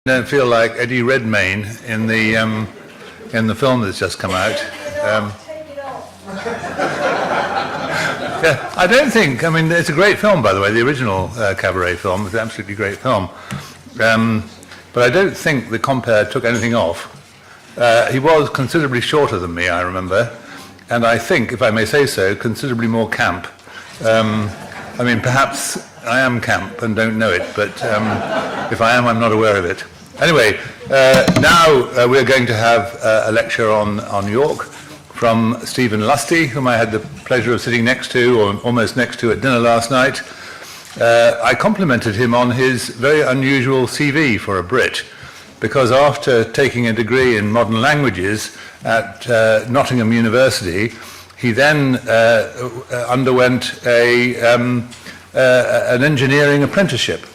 Don't feel like Eddie Redmayne in the film that's just come out. Yeah, I don't think. I mean, it's a great film, by the way. The original Cabaret film is an absolutely great film, but I don't think the compere took anything off. He was considerably shorter than me, I remember, and I think, if I may say so, considerably more camp. I mean, perhaps I am camp and don't know it, but if I am, I'm not aware of it. Anyway, now we're going to have a lecture on York from Stephen Lusty, whom I had the pleasure of sitting next to, or almost next to, at dinner last night. I complimented him on his very unusual CV for a Brit, because after taking a degree in modern languages at Nottingham University, he then underwent an engineering apprenticeship.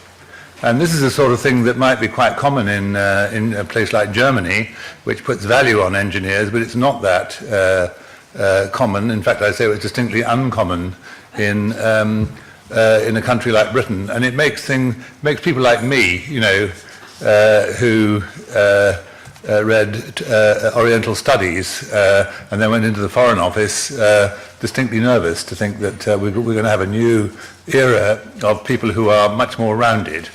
And this is the sort of thing that might be quite common in a place like Germany, which puts value on engineers, but it's not that common. In fact, I'd say it was distinctly uncommon in a country like Britain. And it makes people like me, you know, who read Oriental Studies and then went into the Foreign Office, distinctly nervous to think that we're going to have a new era of people who are much more rounded.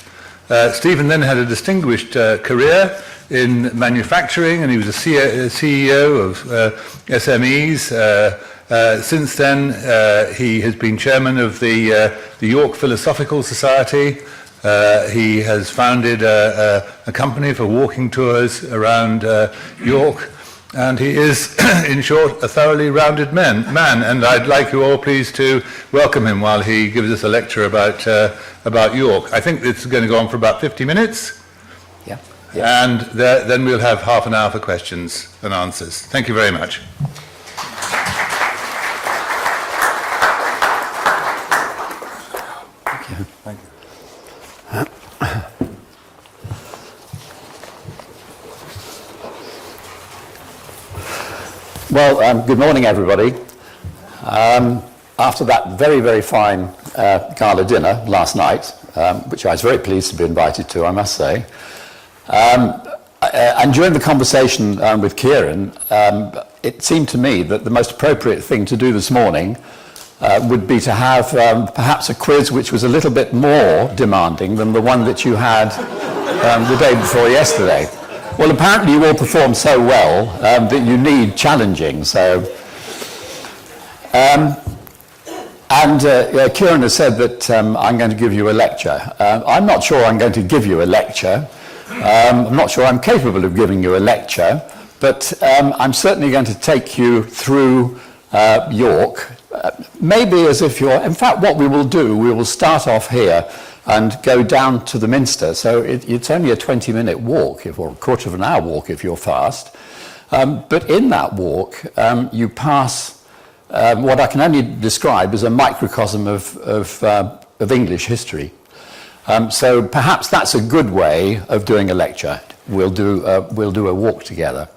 Stephen then had a distinguished career in manufacturing, and he was a CEO of SMEs. Since then, he has been chairman of the York Philosophical Society. He has founded a company for walking tours around York, and he is, in short, a thoroughly rounded man. And I'd like you all please to welcome him while he gives us a lecture about York. I think it's going to go on for about 50 minutes. Yeah. And then we'll have half an hour for questions and answers. Thank you very much. Thank you. Thank you. Well, good morning, everybody. After that very, very fine gala dinner last night, which I was very pleased to be invited to, I must say, and during the conversation with Kieran, it seemed to me that the most appropriate thing to do this morning would be to have perhaps a quiz which was a little bit more demanding than the one that you had the day before yesterday. Well, apparently you all performed so well that you need challenging. So, Kieran has said that I'm going to give you a lecture. I'm not sure I'm going to give you a lecture. I'm not sure I'm capable of giving you a lecture, but I'm certainly going to take you through York. Maybe as if you're, in fact, what we will do, we will start off here and go down to the Minster. So it's only a 20-minute walk, or a quarter of an hour walk if you're fast. But in that walk, you pass what I can only describe as a microcosm of English history. So perhaps that's a good way of doing a lecture. We'll do a walk together.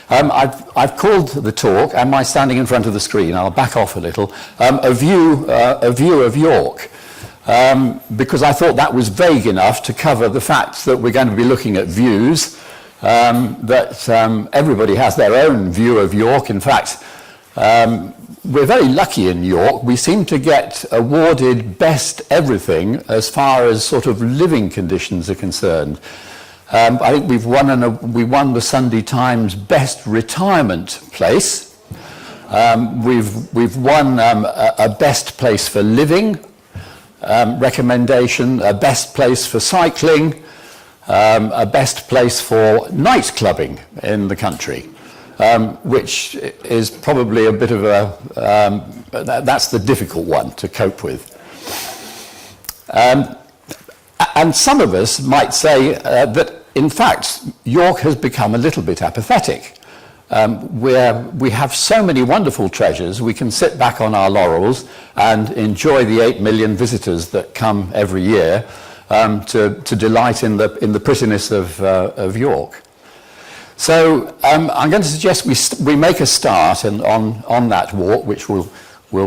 I've called the talk, am I standing in front of the screen? I'll back off a little. A view of York. Because I thought that was vague enough to cover the fact that we're going to be looking at views, that everybody has their own view of York. In fact, we're very lucky in York. We seem to get awarded best everything as far as sort of living conditions are concerned. I think we won the Sunday Times best retirement place. We've won a best place for living recommendation, a best place for cycling, a best place for night clubbing in the country, which is probably a bit of that's the difficult one to cope with. And some of us might say that, in fact, York has become a little bit apathetic. We have so many wonderful treasures, we can sit back on our laurels and enjoy the 8 million visitors that come every year to delight in the prettiness of York. So I'm going to suggest we make a start on that walk, which will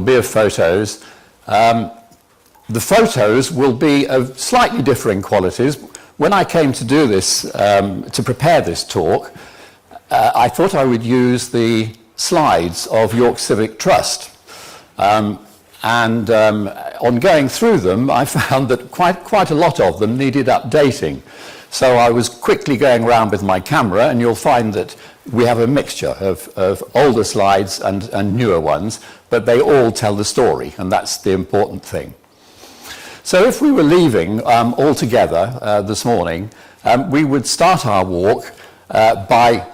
be of photos. The photos will be of slightly differing qualities. when I came to do this, to prepare this talk, I thought I would use the slides of York Civic Trust. On going through them, I found that quite a lot of them needed updating. So I was quickly going around with my camera, and you'll find that we have a mixture of older slides and newer ones, but they all tell the story, and that's the important thing. So if we were leaving all together this morning, we would start our walk by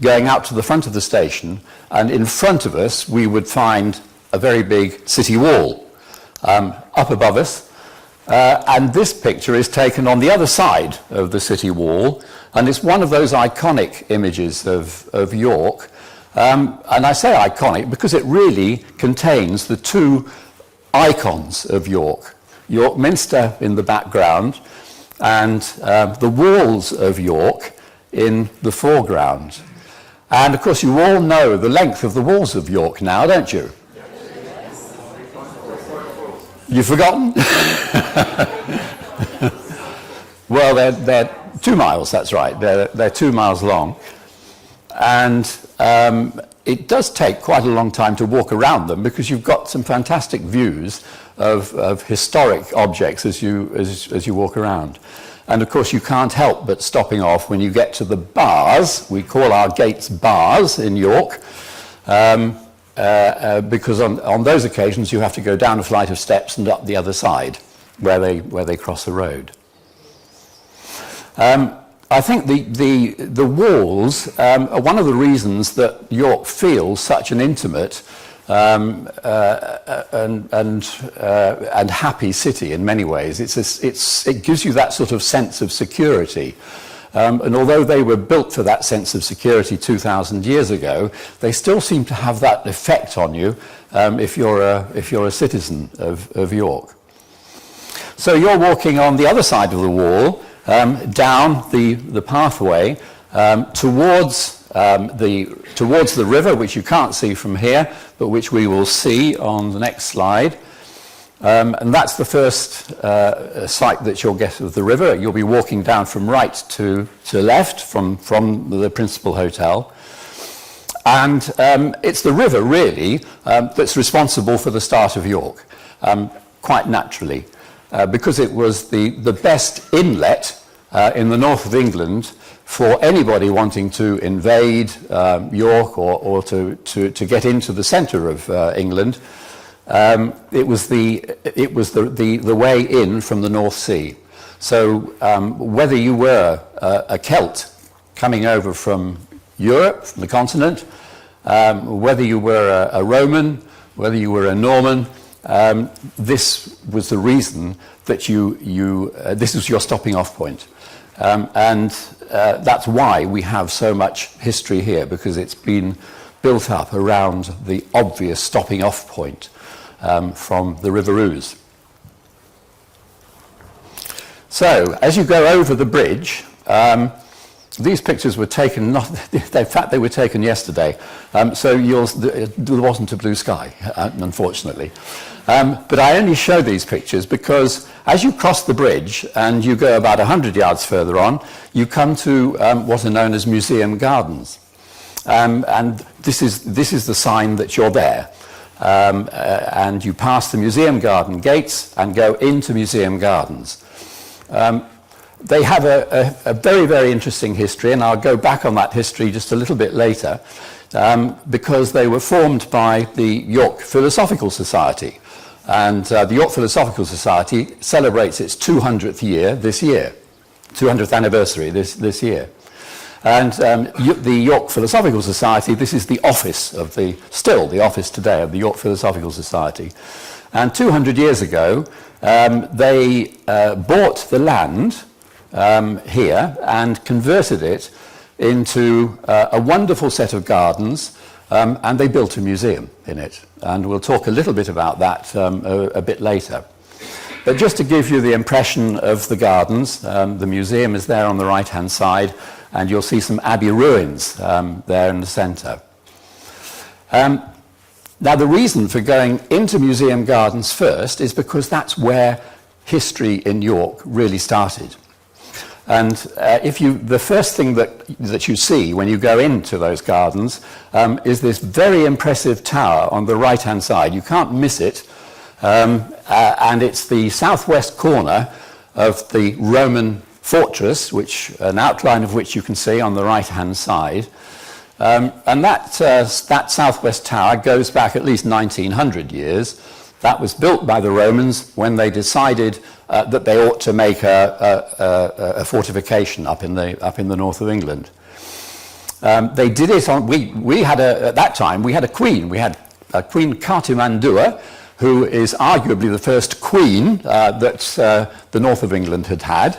going out to the front of the station, and in front of us we would find a very big city wall up above us. And this picture is taken on the other side of the city wall, and it's one of those iconic images of York. And I say iconic because it really contains the two icons of York. York Minster in the background, and the walls of York in the foreground. And of course you all know the length of the walls of York now, don't you? You've forgotten? Well, they're 2 miles, that's right. They're 2 miles long. And it does take quite a long time to walk around them because you've got some fantastic views of historic objects as you walk around. And of course you can't help but stopping off when you get to the bars. We call our gates bars in York. Because on those occasions you have to go down a flight of steps and up the other side where they cross the road. I think the walls are one of the reasons that York feels such an intimate and happy city in many ways. It gives you that sort of sense of security. And although they were built for that sense of security 2,000 years ago, they still seem to have that effect on you if you're a citizen of York. So you're walking on the other side of the wall, down the pathway towards the river, which you can't see from here, but which we will see on the next slide. And that's the first sight that you'll get of the river. You'll be walking down from right to left from the principal hotel. And it's the river, really, that's responsible for the start of York, quite naturally, because it was the best inlet in the north of England for anybody wanting to invade York or to get into the centre of England. It was the way in from the North Sea. So whether you were a Celt coming over from Europe, from the continent, whether you were a Roman, whether you were a Norman, this was the reason that this was your stopping off point. And that's why we have so much history here, because it's been built up around the obvious stopping off point from the River Ouse. So, as you go over the bridge, these pictures were taken, in fact they were taken yesterday, so there wasn't a blue sky, unfortunately. But I only show these pictures because as you cross the bridge and you go about 100 yards further on, you come to what are known as Museum Gardens. And this is the sign that you're there. And you pass the Museum Garden gates and go into Museum Gardens. They have a very, very interesting history, and I'll go back on that history just a little bit later, because they were formed by the York Philosophical Society. And the York Philosophical Society celebrates its 200th year this year, 200th anniversary this year. And the York Philosophical Society, this is the office of still the office today of the York Philosophical Society. And 200 years ago, they bought the land here and converted it into a wonderful set of gardens, and they built a museum in it. And we'll talk a little bit about that a bit later. But just to give you the impression of the gardens, the museum is there on the right-hand side, and you'll see some abbey ruins there in the centre. Now, the reason for going into Museum Gardens first is because that's where history in York really started. And the first thing that you see when you go into those gardens is this very impressive tower on the right-hand side. You can't miss it. And it's the southwest corner of the Roman fortress, an outline of which you can see on the right-hand side. And that southwest tower goes back at least 1900 years. That was built by the Romans when they decided that they ought to make a fortification up in the north of England. They did it on. At that time we had a queen. We had Queen Cartimandua, who is arguably the first queen that the north of England had had.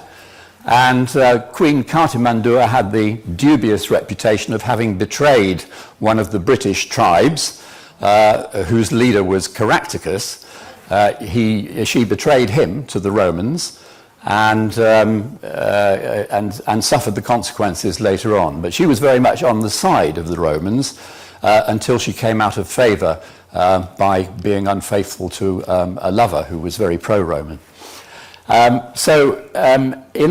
And Queen Cartimandua had the dubious reputation of having betrayed one of the British tribes, whose leader was Caractacus. She betrayed him to the Romans and suffered the consequences later on. But she was very much on the side of the Romans until she came out of favour by being unfaithful to a lover who was very pro-Roman. In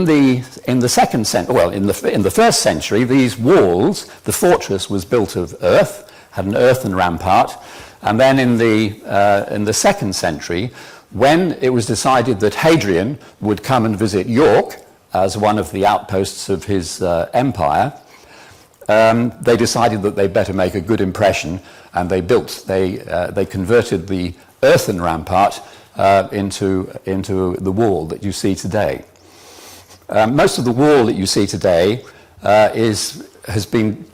the second century, well, in the first century, these walls, the fortress was built of earth, had an earthen rampart, and then in the second century, when it was decided that Hadrian would come and visit York as one of the outposts of his empire, they decided that they'd better make a good impression, and they converted the earthen rampart into the wall that you see today. Most of the wall that you see today has been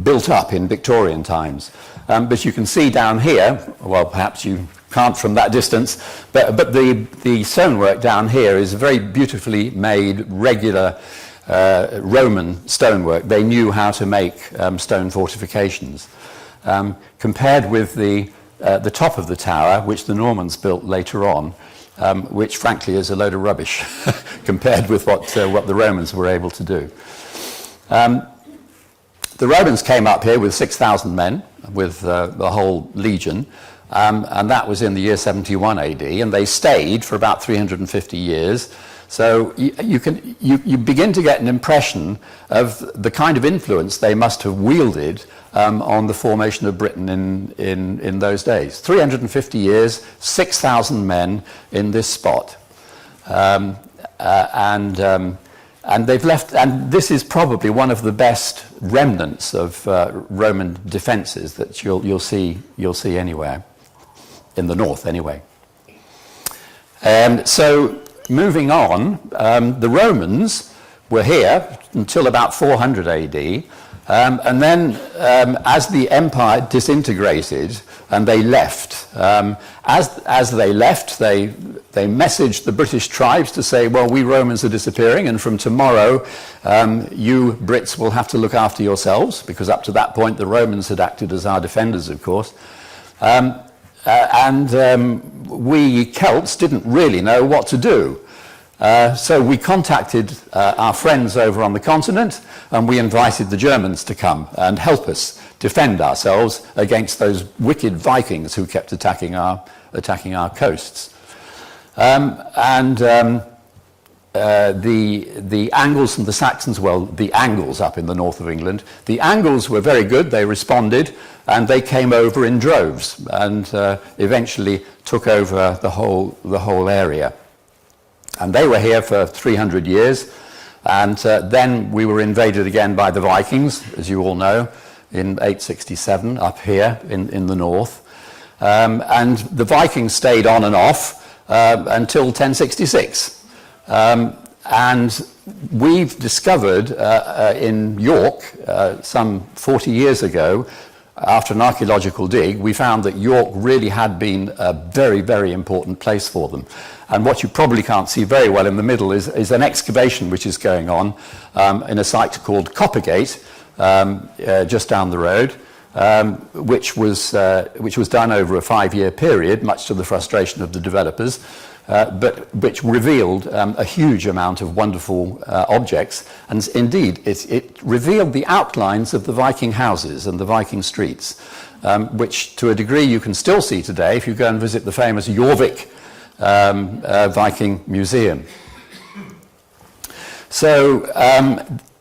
built up in Victorian times. But you can see down here, well, perhaps you can't from that distance, but the stonework down here is very beautifully made, regular Roman stonework. They knew how to make stone fortifications. Compared with the top of the tower, which the Normans built later on, which frankly is a load of rubbish compared with what the Romans were able to do. The Romans came up here with 6,000 men, with the whole legion, and that was in the year 71 AD, and they stayed for about 350 years. So you begin to get an impression of the kind of influence they must have wielded on the formation of Britain in those days. 350 years, 6,000 men in this spot. And they've left, and this is probably one of the best remnants of Roman defences that you'll see anywhere, in the north anyway. So moving on, the Romans were here until about 400 AD, and then as the empire disintegrated and they left, as they left, they messaged the British tribes to say, well, we Romans are disappearing, and from tomorrow you Brits will have to look after yourselves, because up to that point the Romans had acted as our defenders, of course. We Celts didn't really know what to do. So we contacted our friends over on the continent, and we invited the Germans to come and help us defend ourselves against those wicked Vikings who kept attacking our coasts. The Angles and the Saxons, well, the Angles up in the north of England, the Angles were very good. They responded, and they came over in droves and eventually took over the whole area. And they were here for 300 years, and then we were invaded again by the Vikings, as you all know, in 867 up here in the north. And the Vikings stayed on and off until 1066. And we've discovered in York, some 40 years ago, after an archaeological dig, we found that York really had been a very, very important place for them. And what you probably can't see very well in the middle is an excavation which is going on in a site called Coppergate, just down the road, which was done over a 5-year period, much to the frustration of the developers, but which revealed a huge amount of wonderful objects. And indeed, it revealed the outlines of the Viking houses and the Viking streets, which to a degree you can still see today if you go and visit the famous Jorvik Viking Museum. So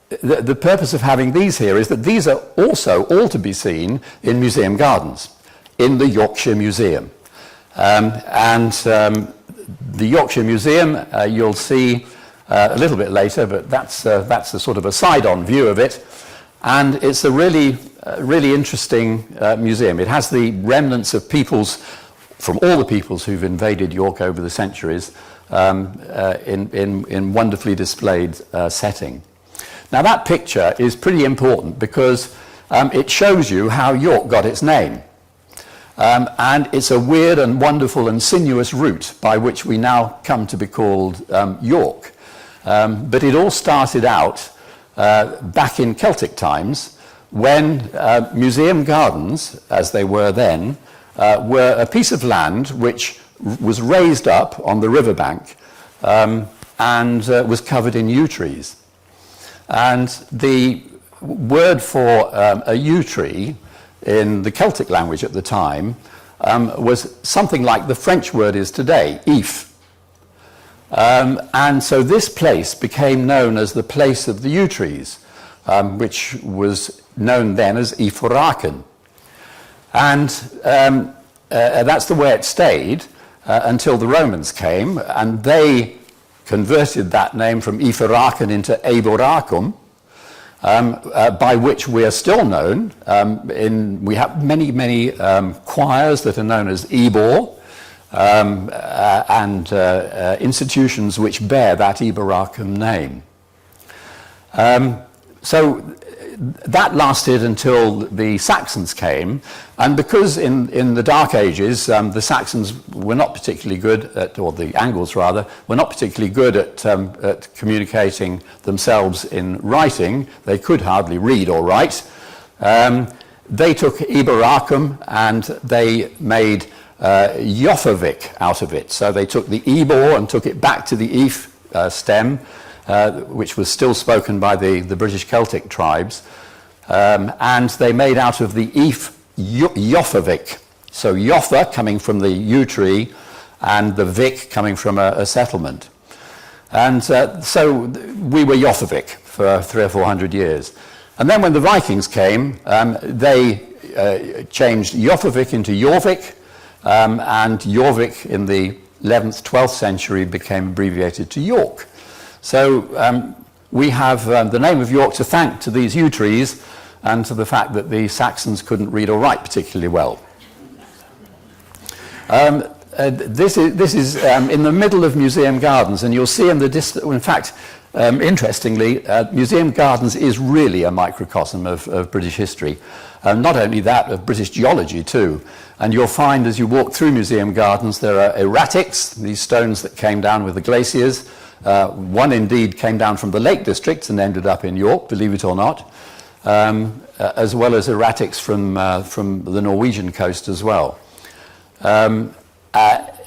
the purpose of having these here is that these are also all to be seen in museum gardens, in the Yorkshire Museum. The Yorkshire Museum, you'll see a little bit later, but that's a sort of a side-on view of it. And it's a really interesting museum. It has the remnants of peoples, from all the peoples who've invaded York over the centuries, in wonderfully displayed setting. Now that picture is pretty important because it shows you how York got its name. And it's a weird and wonderful and sinuous route by which we now come to be called York. But it all started out back in Celtic times when museum gardens, as they were then, were a piece of land which was raised up on the riverbank and was covered in yew trees. And the word for a yew tree in the Celtic language at the time was something like the French word is today, if. And so this place became known as the place of the yew trees, which was known then as Iforaken. And that's the way it stayed until the Romans came, and they converted that name from Iforaken into Eboracum, by which we are still known. We have many choirs that are known as Ebor, and institutions which bear that Eboracum name. So that lasted until the Saxons came, and because in the Dark Ages the Saxons were not particularly good at, or the Angles rather, were not particularly good at communicating themselves in writing. They could hardly read or write. They took Eboracum and they made Jofavik out of it. So they took the Ebor and took it back to the Ef stem, which was still spoken by the British Celtic tribes, and they made out of the Ef Jofavik. So Joffa coming from the yew tree, and the Vic coming from a settlement. And so we were Jofavik for 300 or 400 years. And then when the Vikings came, they changed Jofavik into Jorvik, and Jorvik in the 11th, 12th century became abbreviated to York. So we have the name of York to thank to these yew trees and to the fact that the Saxons couldn't read or write particularly well. This is in the middle of museum gardens, and you'll see in the distance, in fact, interestingly, museum gardens is really a microcosm of British history. Not only that, of British geology too. And you'll find as you walk through museum gardens there are erratics, these stones that came down with the glaciers. One indeed came down from the Lake District and ended up in York, believe it or not, as well as erratics from the Norwegian coast as well.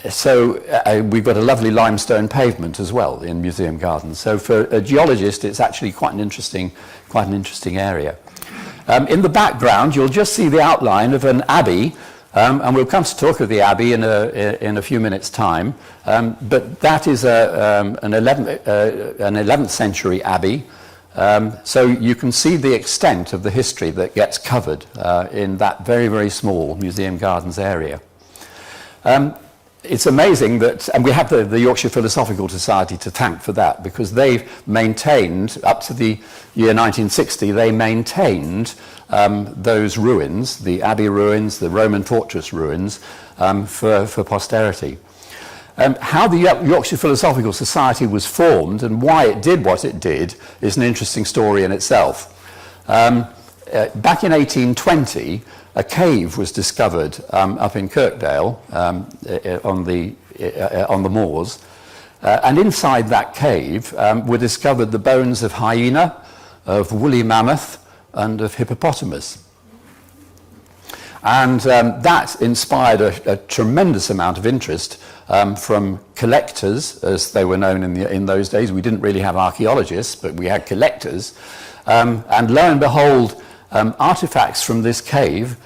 So we've got a lovely limestone pavement as well in museum gardens. So for a geologist, it's actually quite an interesting area. In the background, you'll just see the outline of an abbey, and we'll come to talk of the abbey in a few minutes' time. But that is an 11th century abbey. So you can see the extent of the history that gets covered in that very, very small museum gardens area. It's amazing that, and we have the Yorkshire Philosophical Society to thank for that, because they've maintained, up to the year 1960, they maintained those ruins, the abbey ruins, the Roman fortress ruins, for posterity. How the Yorkshire Philosophical Society was formed and why it did what it did is an interesting story in itself. Back in 1820, a cave was discovered up in Kirkdale on the moors, and inside that cave were discovered the bones of hyena, of woolly mammoth, and of hippopotamus. And that inspired a tremendous amount of interest from collectors, as they were known in those days. We didn't really have archaeologists, but we had collectors. And lo and behold, artifacts from this cave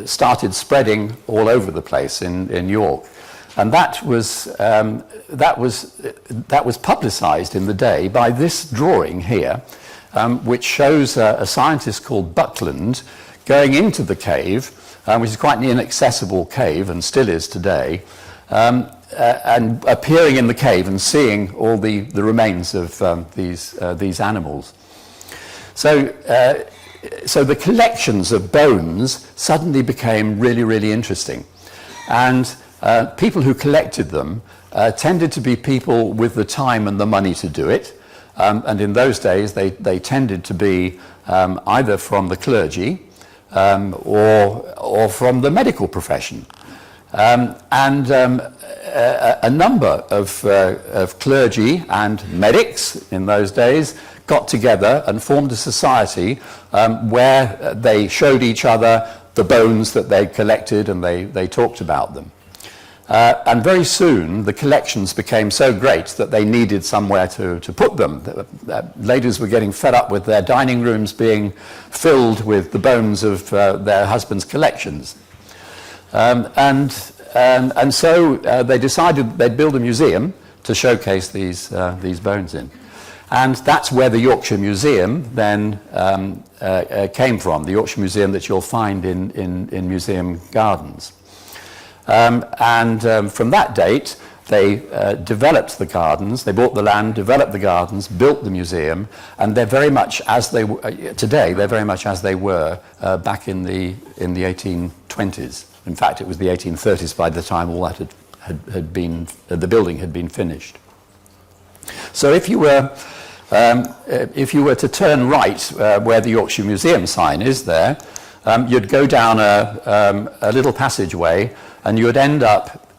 started spreading all over the place in York. And that was publicised in the day by this drawing here, which shows a scientist called Buckland going into the cave, which is quite an inaccessible cave and still is today, and appearing in the cave and seeing all the remains of these animals. So the collections of bones suddenly became really, really interesting. And people who collected them tended to be people with the time and the money to do it. And in those days, they tended to be either from the clergy or from the medical profession. A number of clergy and medics in those days got together and formed a society where they showed each other the bones that they collected, and they talked about them. And very soon the collections became so great that they needed somewhere to put them. Ladies were getting fed up with their dining rooms being filled with the bones of their husbands' collections. And so they decided they'd build a museum to showcase these bones in. And that's where the Yorkshire Museum then came from, the Yorkshire Museum that you'll find in Museum Gardens. From that date, they developed the gardens, they bought the land, developed the gardens, built the museum, and they're very much as they today, they're very much as they were back in the 1820s. In fact, it was the 1830s by the time all that had been, the building had been finished. So if you were to turn right where the Yorkshire Museum sign is there, you'd go down a little passageway and you would end up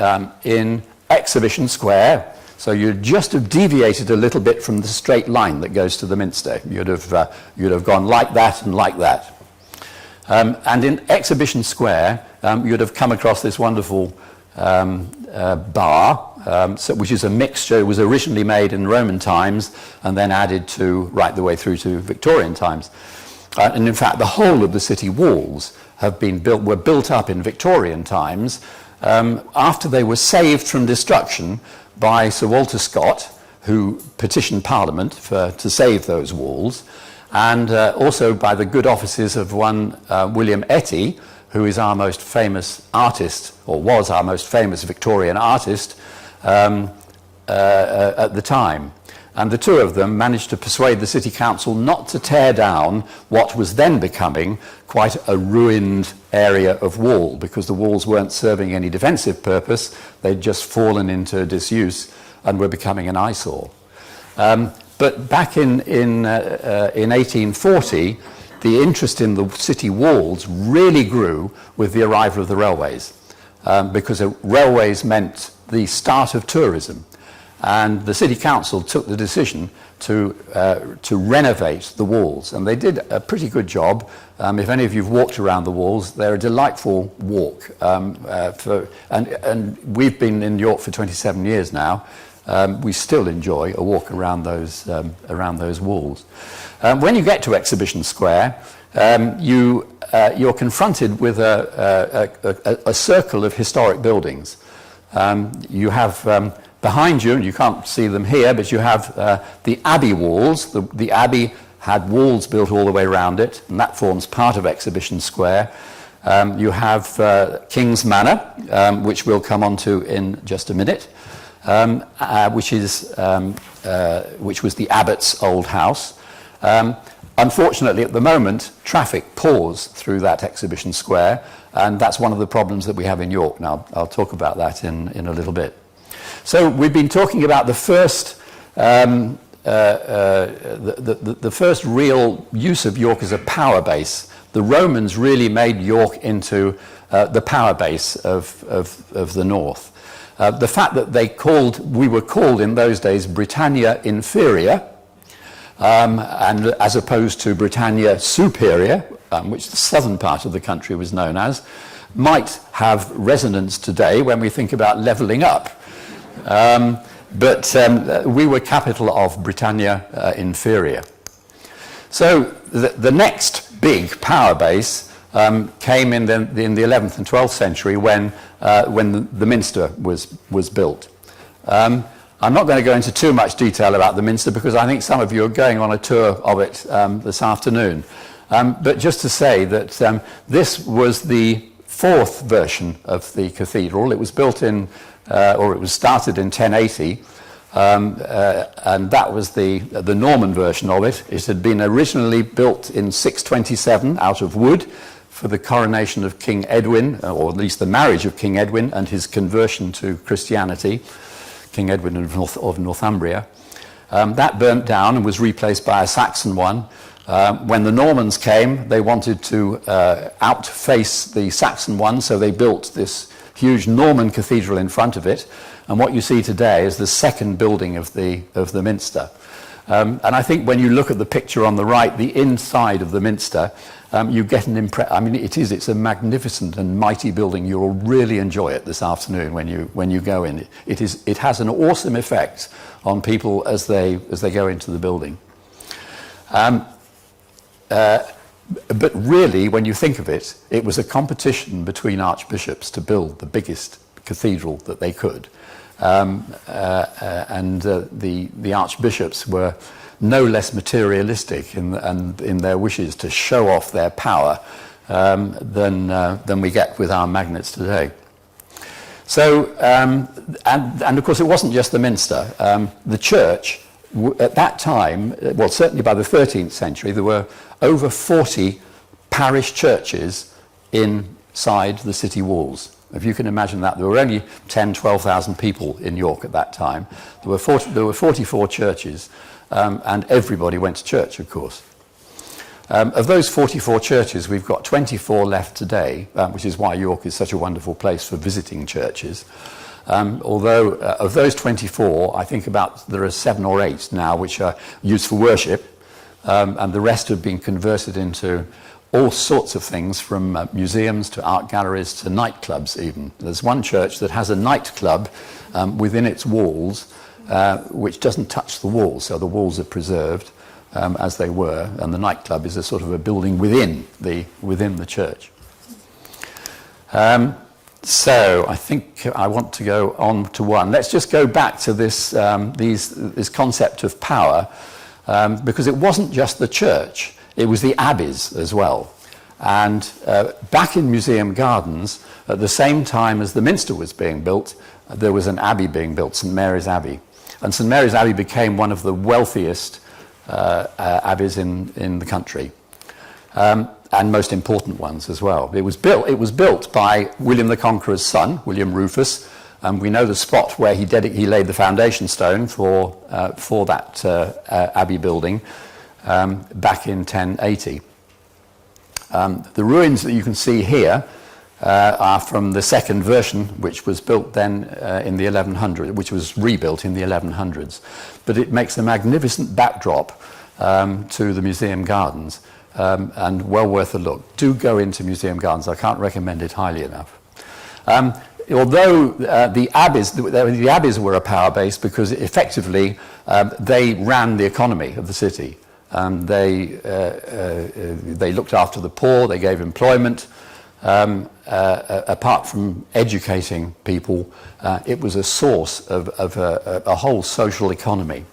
in Exhibition Square. So you'd just have deviated a little bit from the straight line that goes to the Minster. You'd have gone like that and like that. And in Exhibition Square, you'd have come across this wonderful bar, which is a mixture. It was originally made in Roman times and then added to right the way through to Victorian times. And in fact, the whole of the city walls were built up in Victorian times after they were saved from destruction by Sir Walter Scott, who petitioned Parliament to save those walls, and also by the good offices of one William Etty, who is our most famous artist, or was our most famous Victorian artist at the time. And the two of them managed to persuade the City Council not to tear down what was then becoming quite a ruined area of wall, because the walls weren't serving any defensive purpose. They'd just fallen into disuse and were becoming an eyesore. But back in 1840, the interest in the city walls really grew with the arrival of the railways, because railways meant the start of tourism. And the City Council took the decision to renovate the walls, and they did a pretty good job. If any of you've walked around the walls, they're a delightful walk. And we've been in York for 27 years now. We still enjoy a walk around those walls. When you get to Exhibition Square, you're confronted with a circle of historic buildings. You have behind you, and you can't see them here, but you have the Abbey walls. The Abbey had walls built all the way around it, and that forms part of Exhibition Square. You have King's Manor, which we'll come on to in just a minute, which was the Abbot's old house. Unfortunately, at the moment, traffic pours through that Exhibition Square, and that's one of the problems that we have in York. Now, I'll talk about that in a little bit. So we've been talking about the first real use of York as a power base. The Romans really made York into the power base of the north. The fact that we were called in those days Britannia Inferior, and as opposed to Britannia Superior, which the southern part of the country was known as, might have resonance today when we think about levelling up. But we were capital of Britannia Inferior. So the next big power base came in the 11th and 12th century, when when the Minster was built. I'm not going to go into too much detail about the Minster because I think some of you are going on a tour of it this afternoon. But just to say that this was the fourth version of the cathedral. It was built in, or it was started in 1080, and that was the Norman version of it. It had been originally built in 627 out of wood for the coronation of King Edwin, or at least the marriage of King Edwin and his conversion to Christianity, King Edwin of Northumbria. That burnt down and was replaced by a Saxon one. When the Normans came, they wanted to outface the Saxon one, so they built this huge Norman cathedral in front of it. And what you see today is the second building of the Minster. And I think when you look at the picture on the right, the inside of the Minster, you get an impression. I mean, it's a magnificent and mighty building. You'll really enjoy it this afternoon when you go in. It has an awesome effect on people as they go into the building. But really, when you think of it, it was a competition between archbishops to build the biggest cathedral that they could. The archbishops were no less materialistic in their wishes to show off their power than we get with our magnets today. So, and of course, it wasn't just the Minster. The church, at that time, well, certainly by the 13th century, there were over 40 parish churches inside the city walls. If you can imagine that, there were only 10,000, 12,000 people in York at that time. There were 44 churches, and everybody went to church, of course. Of those 44 churches, we've got 24 left today, which is why York is such a wonderful place for visiting churches. Although of those 24, I think there are 7 or 8 now which are used for worship, and the rest have been converted into all sorts of things, from museums to art galleries to nightclubs even. There's one church that has a nightclub within its walls, which doesn't touch the walls, so the walls are preserved as they were, and the nightclub is a sort of a building within the church. So I think I want to go on to one. Let's just go back to this concept of power, because it wasn't just the church, it was the abbeys as well. And back in Museum Gardens, at the same time as the Minster was being built, there was an abbey being built, St Mary's Abbey. And St Mary's Abbey became one of the wealthiest abbeys in the country, and most important ones as well. It was built by William the Conqueror's son, William Rufus, and we know the spot where he laid the foundation stone for that abbey building back in 1080. The ruins that you can see here are from the second version, which was built then in the 1100s, which was rebuilt in the 1100s. But it makes a magnificent backdrop to the Museum Gardens, and well worth a look. Do go into Museum Gardens. I can't recommend it highly enough. Although the abbeys were a power base because effectively they ran the economy of the city. They looked after the poor, they gave employment. Apart from educating people, it was a source of a whole social economy.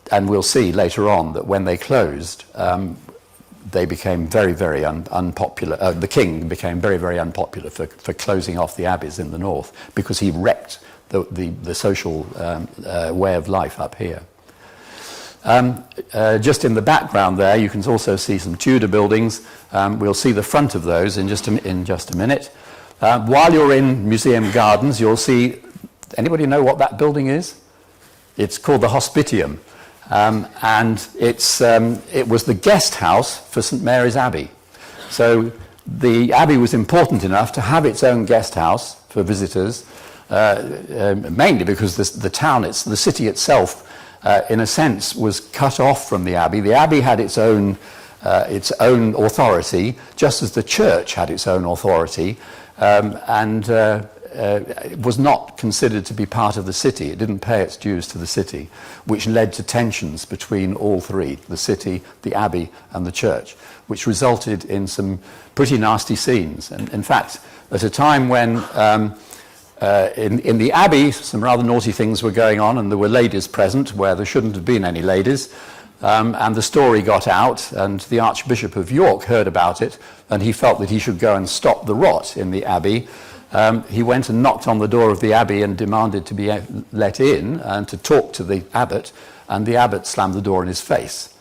And we'll see later on that when they closed, they became very, very unpopular. The king became very, very unpopular for closing off the abbeys in the north because he wrecked the social way of life up here. Just in the background there, you can also see some Tudor buildings. We'll see the front of those in just a minute. While you're in Museum Gardens, you'll see, anybody know what that building is? It's called the Hospitium, and it was the guest house for St Mary's Abbey. So the abbey was important enough to have its own guest house for visitors, mainly because the city itself, in a sense, was cut off from the abbey. The abbey had its own authority, just as the church had its own authority, and was not considered to be part of the city. It didn't pay its dues to the city, which led to tensions between all three, the city, the abbey and the church, which resulted in some pretty nasty scenes. And in fact, at a time when in the abbey some rather naughty things were going on and there were ladies present where there shouldn't have been any ladies, and the story got out and the Archbishop of York heard about it and he felt that he should go and stop the rot in the abbey. He went and knocked on the door of the abbey and demanded to be let in and to talk to the abbot, and the abbot slammed the door in his face.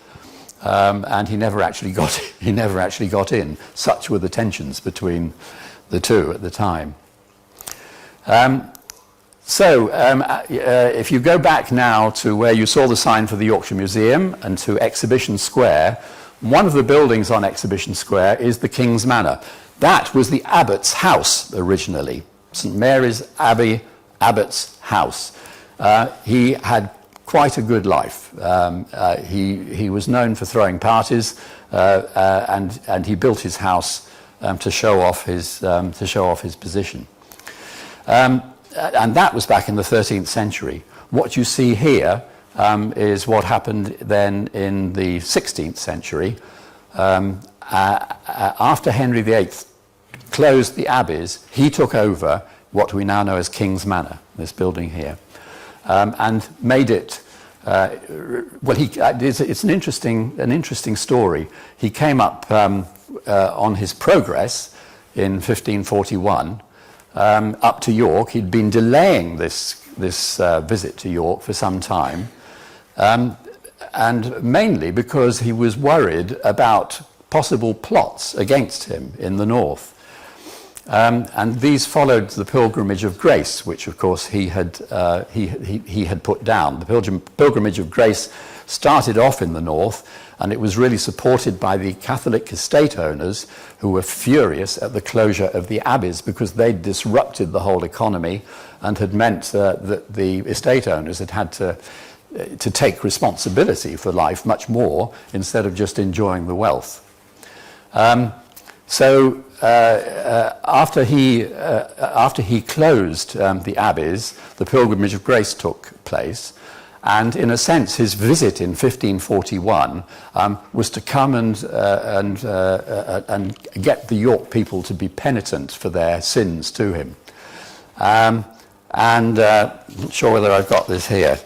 And he never actually got in. Such were the tensions between the two at the time. If you go back now to where you saw the sign for the Yorkshire Museum and to Exhibition Square, one of the buildings on Exhibition Square is the King's Manor. That was the abbot's house originally, St Mary's Abbey Abbot's house. He had quite a good life. He was known for throwing parties, and he built his house to show off his position. And that was back in the 13th century. What you see here is what happened then in the 16th century. After Henry VIII closed the abbeys, he took over what we now know as King's Manor, this building here, and made it. It's an interesting story. He came up on his progress in 1541 up to York. He'd been delaying this visit to York for some time, and mainly because he was worried about possible plots against him in the north. And these followed the Pilgrimage of Grace, which of course he had put down. The Pilgrimage of Grace started off in the north, and it was really supported by the Catholic estate owners, who were furious at the closure of the abbeys because they disrupted the whole economy and had meant that the estate owners had to take responsibility for life much more instead of just enjoying the wealth. After he closed the abbeys, the Pilgrimage of Grace took place, and in a sense his visit in 1541 was to come and get the York people to be penitent for their sins to him. I'm not sure whether I've got this here.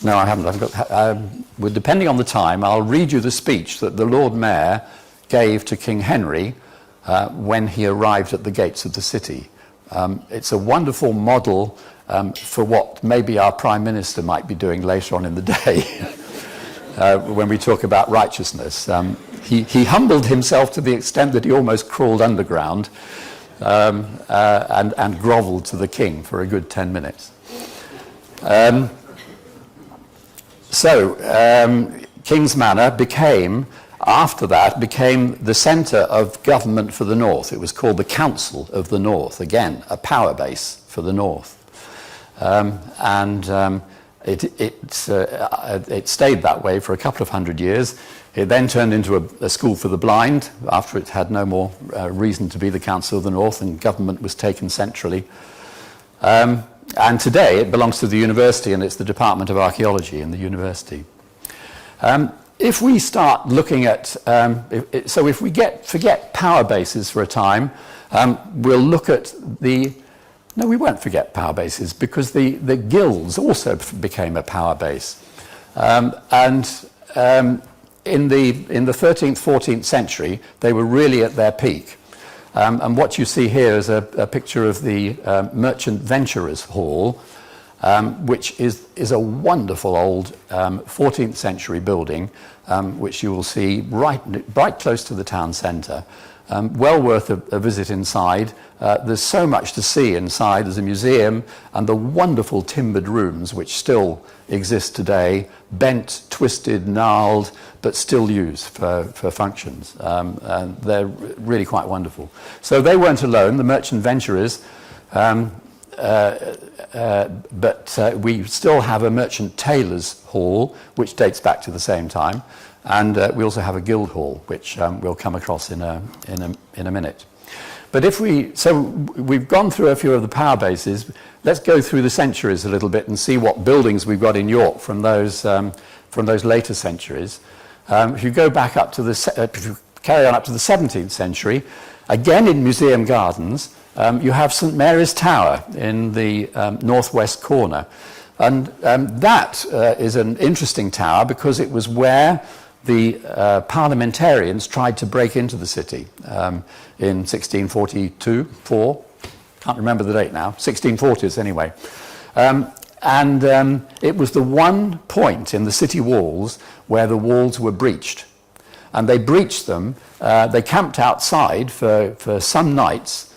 No, I haven't. Well, depending on the time, I'll read you the speech that the Lord Mayor gave to King Henry when he arrived at the gates of the city. It's a wonderful model for what maybe our Prime Minister might be doing later on in the day when we talk about righteousness. He humbled himself to the extent that he almost crawled underground and grovelled to the king for a good 10 minutes. King's Manor became the centre of government for the North. It was called the Council of the North, again, a power base for the North. It stayed that way for a couple of hundred years. It then turned into a school for the blind after it had no more reason to be the Council of the North and government was taken centrally. And today it belongs to the university, and it's the Department of Archaeology in the university. If we start looking at, if we forget power bases for a time, we'll look at no, we won't forget power bases, because the guilds also became a power base. In the 13th, 14th century, they were really at their peak. And what you see here is a picture of the Merchant Venturers Hall, which is a wonderful old 14th century building, which you will see right close to the town centre. Well worth a visit inside. There's so much to see inside. There's a museum and the wonderful timbered rooms which still exist today, bent, twisted, gnarled, but still used for functions. And they're really quite wonderful. So they weren't alone, the Merchant Venturers, but we still have a Merchant Tailors Hall, which dates back to the same time. And we also have a guild hall, which we'll come across in a minute. So we've gone through a few of the power bases. Let's go through the centuries a little bit and see what buildings we've got in York from those later centuries. If you go back up to if you carry on up to the 17th century, again in Museum Gardens, you have St Mary's Tower in the northwest corner. And that is an interesting tower because it was where the parliamentarians tried to break into the city in 1642-4. Can't remember the date now, 1640s anyway. It was the one point in the city walls where the walls were breached. And they breached them, they camped outside for some nights,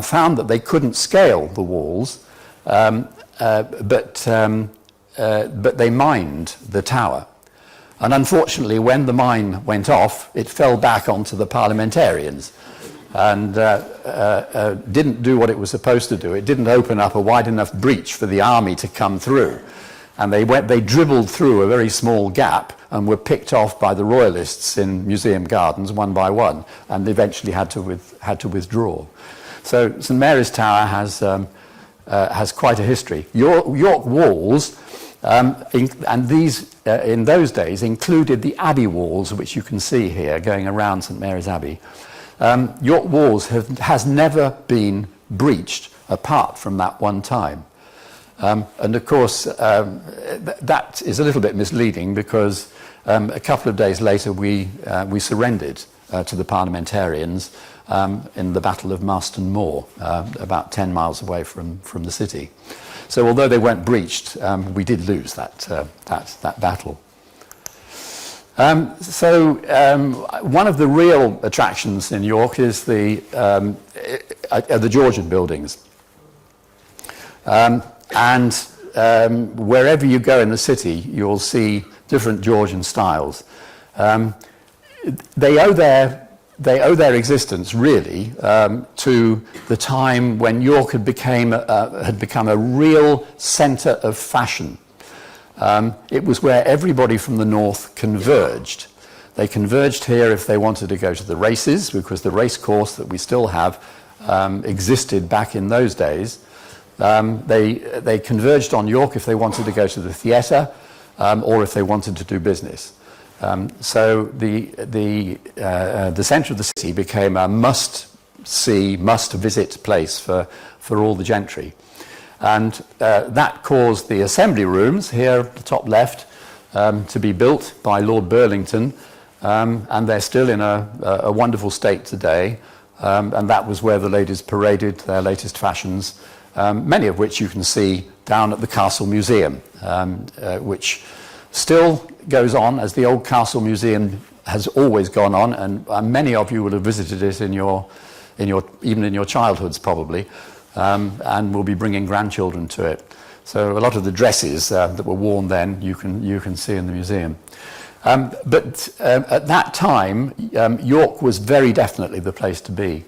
found that they couldn't scale the walls, but they mined the tower. And unfortunately, when the mine went off, it fell back onto the parliamentarians and didn't do what it was supposed to do. It didn't open up a wide enough breach for the army to come through. And they dribbled through a very small gap and were picked off by the royalists in Museum Gardens one by one, and eventually had to withdraw. So St Mary's Tower has quite a history. York walls, and these in those days included the Abbey walls, which you can see here going around St Mary's Abbey. York walls has never been breached apart from that one time. And of course, that is a little bit misleading because a couple of days later we surrendered to the parliamentarians in the Battle of Marston Moor, about 10 miles away from the city. So although they weren't breached, we did lose that battle. One of the real attractions in York is the Georgian buildings. Wherever you go in the city, you'll see different Georgian styles. They owe their existence really to the time when York had become a real centre of fashion. It was where everybody from the north converged. They converged here if they wanted to go to the races, because the race course that we still have existed back in those days. They converged on York if they wanted to go to the theatre or if they wanted to do business. So the centre of the city became a must-see, must-visit place for all the gentry. And that caused the assembly rooms here at the top left to be built by Lord Burlington, and they're still in a wonderful state today. And that was where the ladies paraded their latest fashions, many of which you can see down at the Castle Museum, which still goes on, as the old Castle Museum has always gone on, and many of you will have visited it even in your childhoods probably, and will be bringing grandchildren to it. So a lot of the dresses that were worn then you can see in the museum. But at that time, York was very definitely the place to be.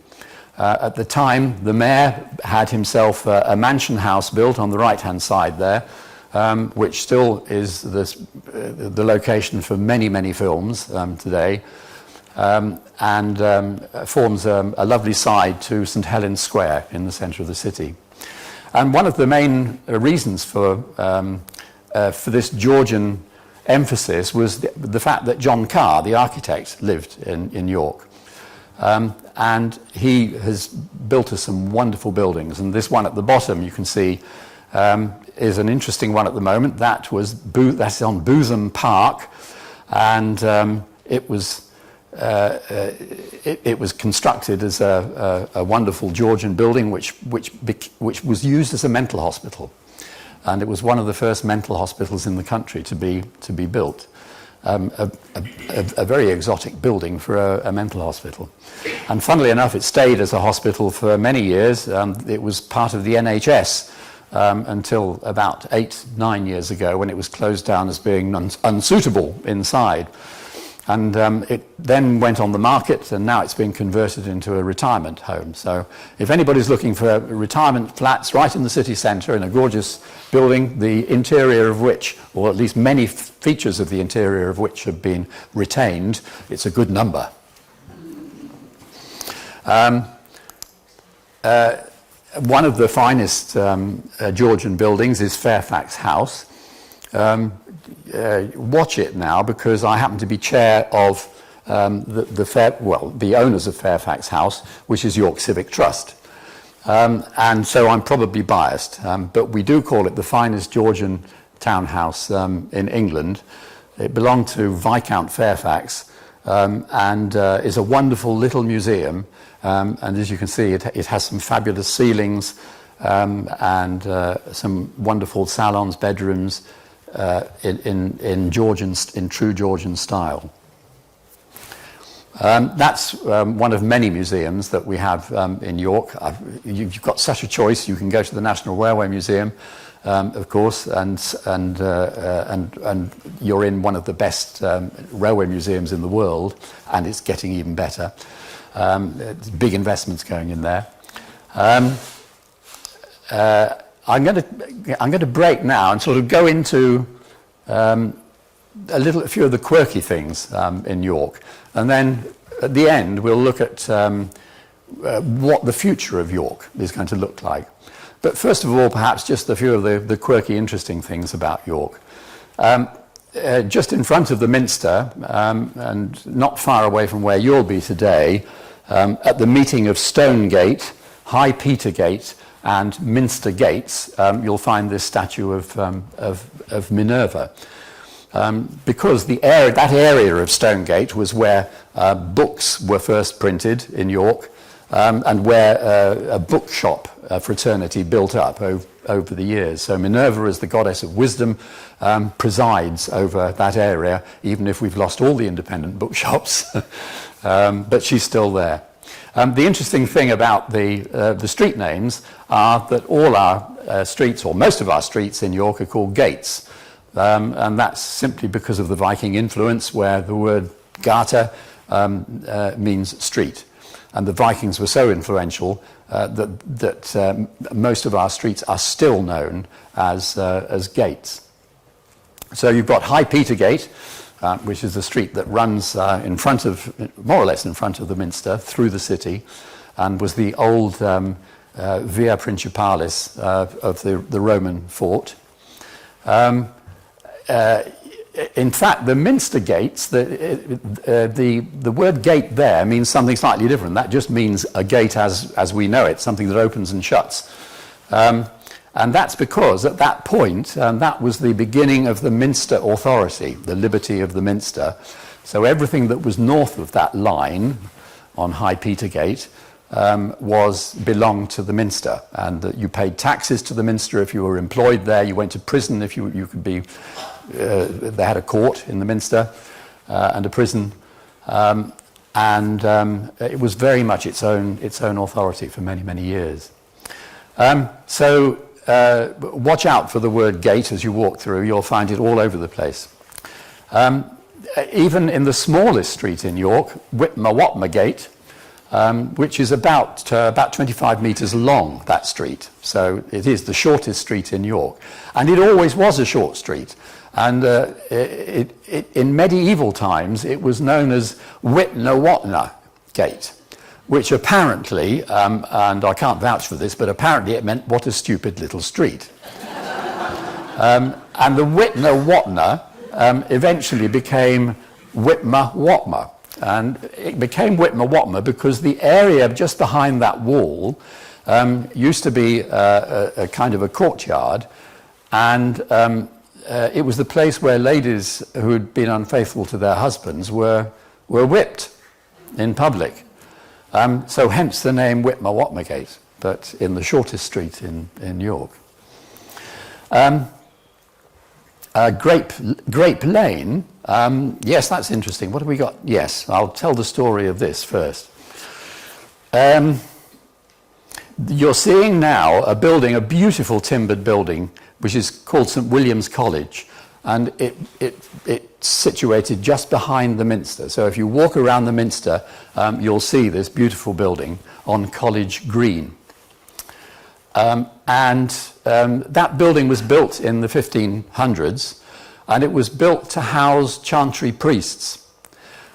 At the time, the mayor had himself a mansion house built on the right-hand side there, which still is the location for many, many films today, and forms a lovely side to St Helens Square in the centre of the city. And one of the main reasons for this Georgian emphasis was the fact that John Carr, the architect, lived in York. And he has built us some wonderful buildings, and this one at the bottom you can see is an interesting one at the moment. That's on Bootham Park, and it was constructed as a wonderful Georgian building which was used as a mental hospital, and it was one of the first mental hospitals in the country to be built. A very exotic building for a mental hospital. And funnily enough, it stayed as a hospital for many years. It was part of the NHS until about 8-9 years ago, when it was closed down as being unsuitable inside. And it then went on the market, and now it's been converted into a retirement home. So if anybody's looking for retirement flats right in the city centre in a gorgeous building, the interior of which, or at least many features of the interior of which have been retained, it's a good number. one of the finest Georgian buildings is Fairfax House. Watch it now, because I happen to be chair of the owners of Fairfax House, which is York Civic Trust. And so I'm probably biased, but we do call it the finest Georgian townhouse in England. It belonged to Viscount Fairfax, and is a wonderful little museum. And as you can see, it has some fabulous ceilings and some wonderful salons, bedrooms in true Georgian style. That's one of many museums that we have in York. You've got such a choice. You can go to the National Railway Museum, of course, and you're in one of the best railway museums in the world, and it's getting even better. Big investments going in there. I'm going to break now and sort of go into a few of the quirky things in York, and then at the end we'll look at what the future of York is going to look like. But first of all, perhaps just a few of the quirky, interesting things about York. Just in front of the Minster, and not far away from where you'll be today, at the meeting of Stonegate, High Petergate, and Minster Gates, you'll find this statue of Minerva. Because that area of Stonegate was where books were first printed in York, and where a bookshop fraternity built up over the years. So Minerva, as the goddess of wisdom, presides over that area, even if we've lost all the independent bookshops. But she's still there. The interesting thing about the street names are that all our streets, or most of our streets in York, are called gates. And that's simply because of the Viking influence, where the word gata means street. And the Vikings were so influential that most of our streets are still known as gates. So you've got High Petergate, which is the street that runs more or less in front of the Minster, through the city, and was the old Via Principalis of the Roman fort. In fact, the Minster gates, the word gate there means something slightly different. That just means a gate as we know it, something that opens and shuts. And that's because at that point, that was the beginning of the Minster authority, the liberty of the Minster. So everything that was north of that line on High Petergate belonged to the Minster, and that you paid taxes to the Minster if you were employed there. You went to prison if you could be. They had a court in the Minster and a prison, and it was very much its own authority for many years. So watch out for the word gate as you walk through. You'll find it all over the place. Even in the smallest street in York, Whitmer Gate, which is about 25 metres long, that street. So it is the shortest street in York. And it always was a short street. And in medieval times, it was known as Whitner Gate, which apparently, and I can't vouch for this, but apparently it meant what a stupid little street. And the Whitner eventually became Whitmer. And it became Whitmer because the area just behind that wall used to be a kind of a courtyard, and it was the place where ladies who had been unfaithful to their husbands were whipped in public. So hence the name Whitmer Gate, but in the shortest street in York. Grape Lane, yes, that's interesting. What have we got? Yes, I'll tell the story of this first. You're seeing now a beautiful timbered building, which is called St William's College, and it's situated just behind the Minster. So if you walk around the Minster, you'll see this beautiful building on College Green. That building was built in the 1500s, and it was built to house chantry priests.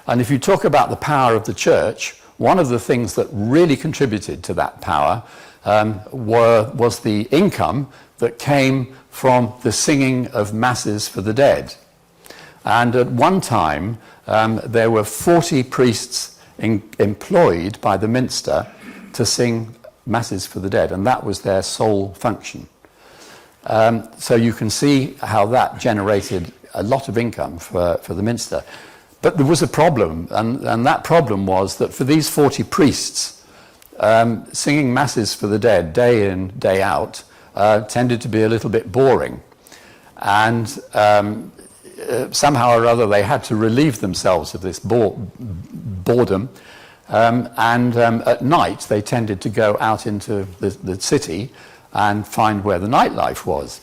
And if you talk about the power of the church, one of the things that really contributed to that power was the income that came from the singing of masses for the dead. And at one time, there were 40 priests employed by the Minster to sing masses for the dead, and that was their sole function. So you can see how that generated a lot of income for the Minster. But there was a problem, and that problem was that for these 40 priests, singing masses for the dead day in, day out, tended to be a little bit boring. And somehow or other they had to relieve themselves of this boredom. At night they tended to go out into the city and find where the nightlife was.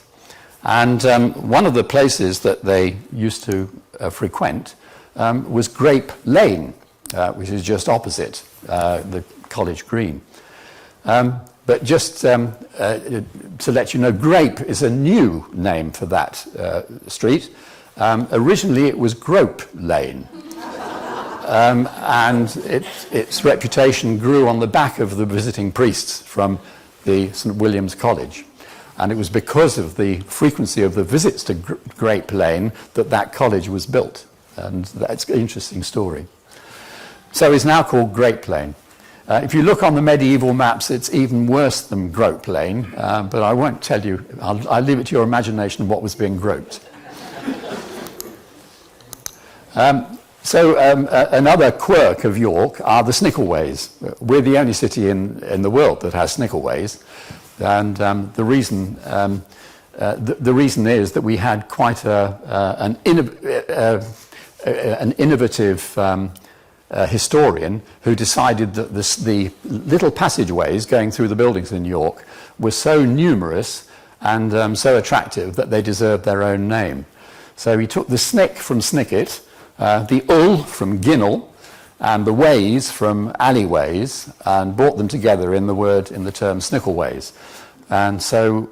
And one of the places that they used to frequent was Grape Lane, which is just opposite the College Green. But just to let you know, Grape is a new name for that street. Originally it was Grope Lane. And its reputation grew on the back of the visiting priests from the St. William's College. And it was because of the frequency of the visits to Grape Lane that college was built. And that's an interesting story. So it's now called Grape Lane. If you look on the medieval maps, it's even worse than Grope Lane, but I won't tell you. I'll leave it to your imagination of what was being groped. Another quirk of York are the snickleways. We're the only city in the world that has snickleways, and the reason is that we had quite an innovative historian who decided that the little passageways going through the buildings in York were so numerous and so attractive that they deserved their own name. So he took the snick from snicket, the ul from ginnel, and the ways from alleyways, and brought them together in the term snickleways. And so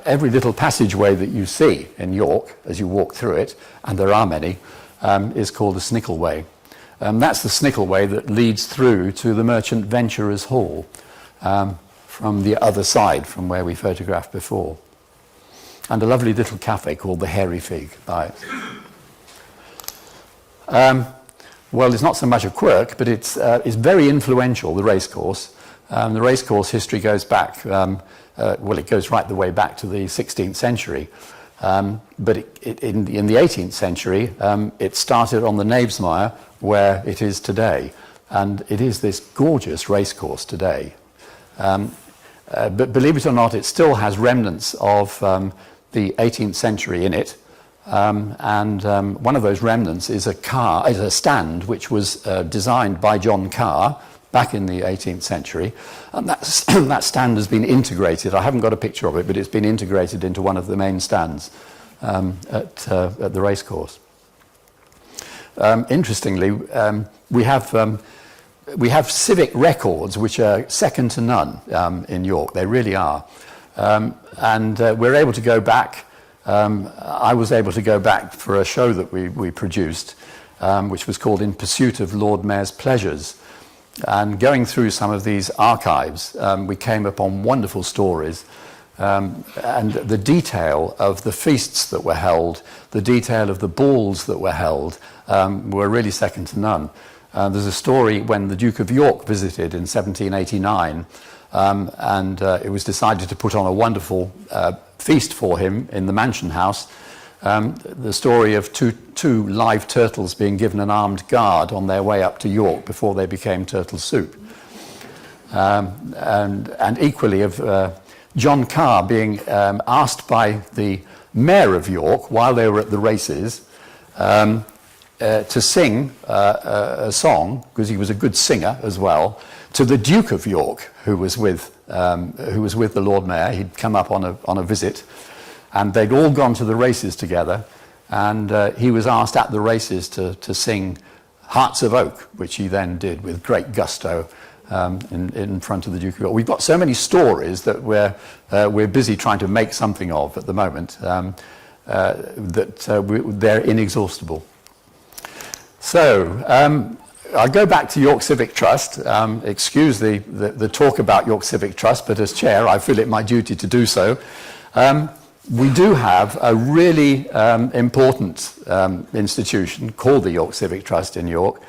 every little passageway that you see in York as you walk through it, and there are many, is called a snickleway. That's the snickleway that leads through to the Merchant Venturers Hall from the other side, from where we photographed before. And a lovely little cafe called the Hairy Fig by it. Well, it's not so much a quirk, but it's very influential, the racecourse. The racecourse history goes back, it goes right the way back to the 16th century. But in the 18th century, it started on the Knavesmire, where it is today. And it is this gorgeous racecourse today. But believe it or not, it still has remnants of the 18th century in it. One of those remnants is a stand which was designed by John Carr back in the 18th century, and that stand has been integrated. I haven't got a picture of it, but it's been integrated into one of the main stands at the racecourse. Interestingly, we have civic records which are second to none in York. They really are, and we're able to go back. I was able to go back for a show that we produced, which was called In Pursuit of Lord Mayor's Pleasures. And going through some of these archives, we came upon wonderful stories. And the detail of the feasts that were held, the detail of the balls that were held, were really second to none. There's a story when the Duke of York visited in 1789, and it was decided to put on a wonderful feast for him in the Mansion House. The story of two live turtles being given an armed guard on their way up to York before they became turtle soup. And equally of John Carr being asked by the Mayor of York while they were at the races to sing a song, because he was a good singer as well, to the Duke of York, who was with the Lord Mayor. He'd come up on a visit, and they'd all gone to the races together, and he was asked at the races to sing Hearts of Oak, which he then did with great gusto in front of the Duke of York. We've got so many stories that we're busy trying to make something of at the moment they're inexhaustible. So I go back to York Civic Trust. Excuse the talk about York Civic Trust, but as chair, I feel it my duty to do so. We do have a really important institution called the York Civic Trust in York,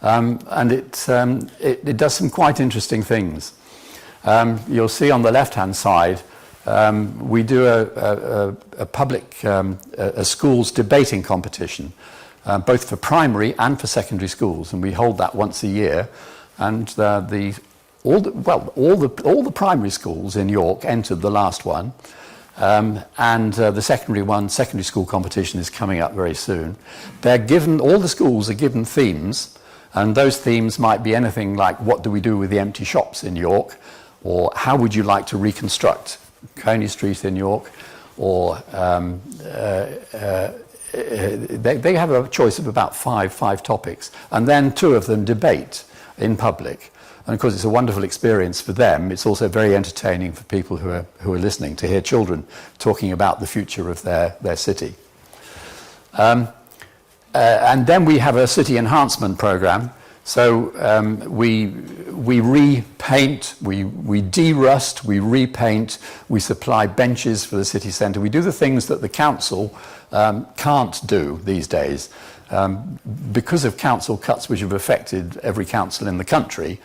and it does some quite interesting things. You'll see on the left-hand side, we do a public schools debating competition, both for primary and for secondary schools, and we hold that once a year. And all the primary schools in York entered the last one, and the secondary school competition is coming up very soon. All the schools are given themes, and those themes might be anything like, what do we do with the empty shops in York, or how would you like to reconstruct Coney Street in York, or they have a choice of about five topics, and then 2 of them debate in public. And of course, it's a wonderful experience for them. It's also very entertaining for people who are listening to hear children talking about the future of their city. And then we have a city enhancement program. So we repaint, we de-rust, we repaint, we supply benches for the city centre. We do the things that the council can't do these days. Because of council cuts which have affected every council in the country,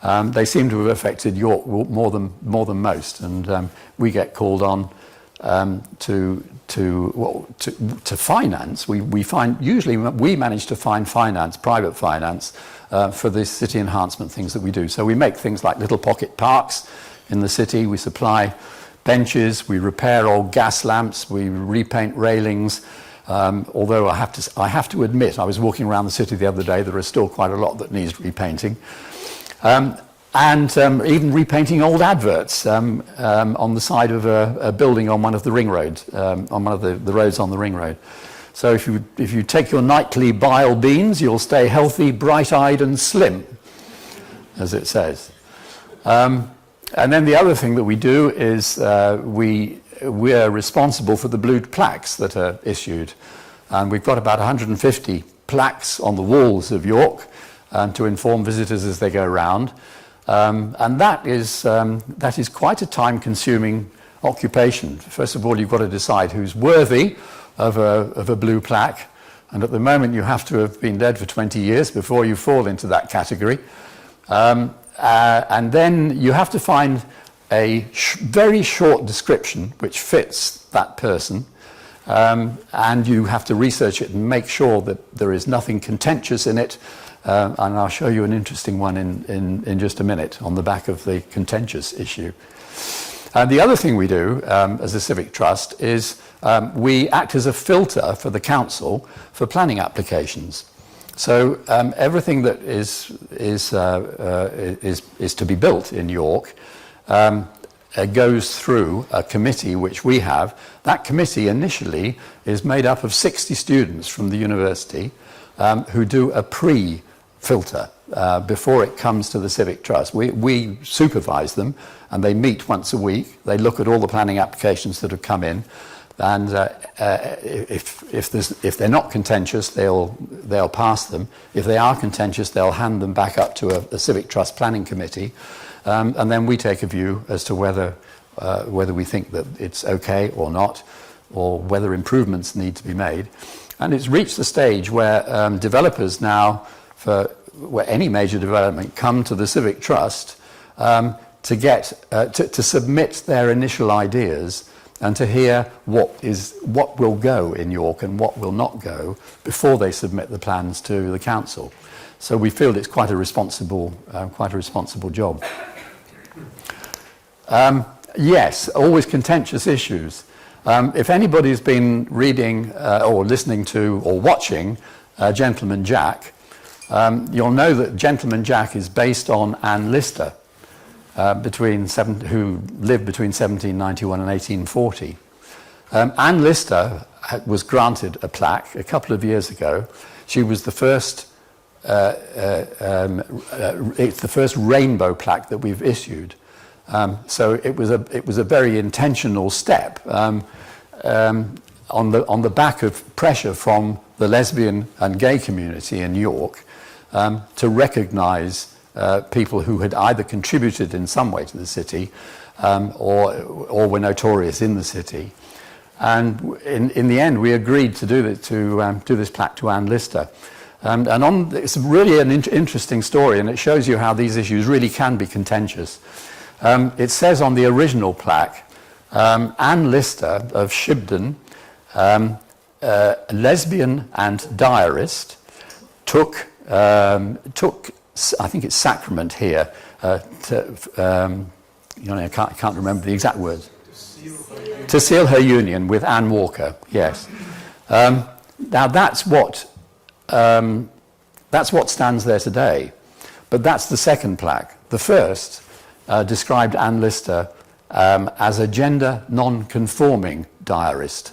they seem to have affected York more than most, and we get called on to finance. Usually we manage to find finance, private finance, for the city enhancement things that we do. So we make things like little pocket parks in the city. We supply benches. We repair old gas lamps. We repaint railings. Although I have to admit, I was walking around the city the other day. There is still quite a lot that needs repainting. And even repainting old adverts on the side of a building on one of the ring roads, on one of the roads on the ring road. So if you take your nightly bile beans, you'll stay healthy, bright-eyed and slim, as it says. And then the other thing that we do is we are responsible for the blue plaques that are issued. And we've got about 150 plaques on the walls of York to inform visitors as they go around. And that is quite a time-consuming occupation. First of all, you've got to decide who's worthy of a blue plaque, and at the moment you have to have been dead for 20 years before you fall into that category. And then you have to find a very short description which fits that person, and you have to research it and make sure that there is nothing contentious in it. And I'll show you an interesting one in just a minute on the back of the contentious issue. And the other thing we do as a civic trust is we act as a filter for the council for planning applications. So everything that is to be built in York goes through a committee which we have. That committee initially is made up of 60 students from the university who do a pre-filter before it comes to the Civic Trust. We supervise them, and they meet once a week. They look at all the planning applications that have come in, and if they're not contentious, they'll pass them. If they are contentious, they'll hand them back up to a Civic Trust planning committee, and then we take a view as to whether we think that it's okay or not, or whether improvements need to be made. And it's reached the stage where developers now, where any major development, come to the Civic Trust to submit their initial ideas and to hear what will go in York and what will not go before they submit the plans to the council. So we feel it's quite a responsible job. Yes, always contentious issues. If anybody's been reading or listening to or watching Gentleman Jack, you'll know that Gentleman Jack is based on Anne Lister, who lived between 1791 and 1840. Anne Lister was granted a plaque a couple of years ago. She was the first rainbow plaque that we've issued. So it was a very intentional step on the back of pressure from the lesbian and gay community in York, to recognise people who had either contributed in some way to the city or were notorious in the city. And in the end, we agreed to do this plaque to Anne Lister. It's really an interesting story, and it shows you how these issues really can be contentious. It says on the original plaque, Anne Lister of Shibden, lesbian and diarist, took I think it's sacrament here. I can't remember the exact words. To seal her union with Anne Walker. Yes. Now that's what stands there today. But that's the second plaque. The first described Anne Lister as a gender non-conforming diarist.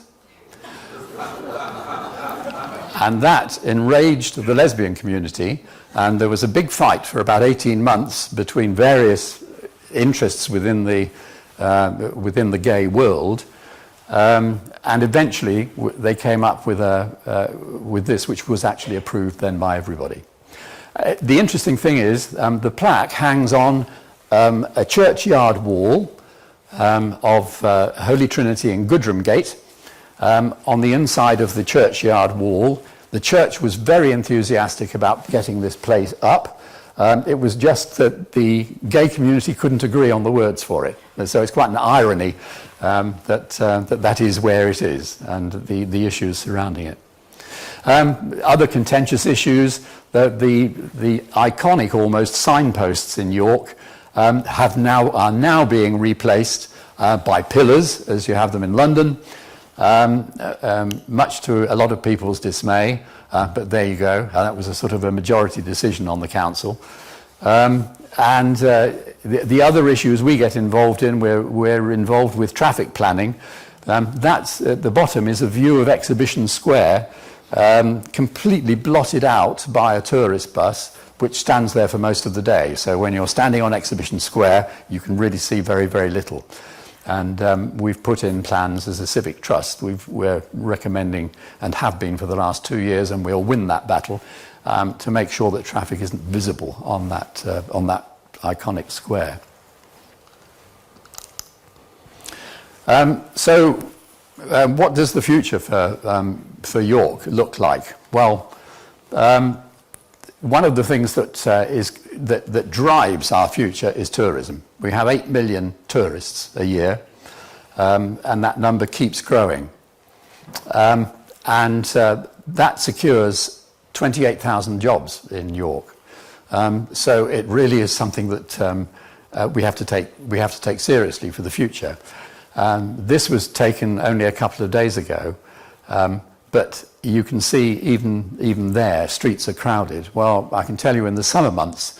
And that enraged the lesbian community, and there was a big fight for about 18 months between various interests within the gay world, and eventually they came up with this, which was actually approved then by everybody. The interesting thing is the plaque hangs on a churchyard wall of Holy Trinity in Goodram Gate. On the inside of the churchyard wall, the church was very enthusiastic about getting this place up. It was just that the gay community couldn't agree on the words for it. And so it's quite an irony that is where it is, and the issues surrounding it. Other contentious issues, the iconic almost signposts in York are now being replaced by pillars, as you have them in London. Much to a lot of people's dismay, but there you go. That was a sort of a majority decision on the council. The other issues we get involved in, we're involved with traffic planning. That's at the bottom is a view of Exhibition Square, completely blotted out by a tourist bus, which stands there for most of the day. So when you're standing on Exhibition Square, you can really see very, very little. And we've put in plans as a civic trust. We're recommending, and have been for the last 2 years, and we'll win that battle, to make sure that traffic isn't visible on that iconic square. What does the future for York look like? Well, one of the things that drives our future is tourism. We have 8 million tourists a year, and that number keeps growing. That secures 28,000 jobs in York. So it really is something that we have to take seriously for the future. This was taken only a couple of days ago, but you can see even there, streets are crowded. Well, I can tell you in the summer months,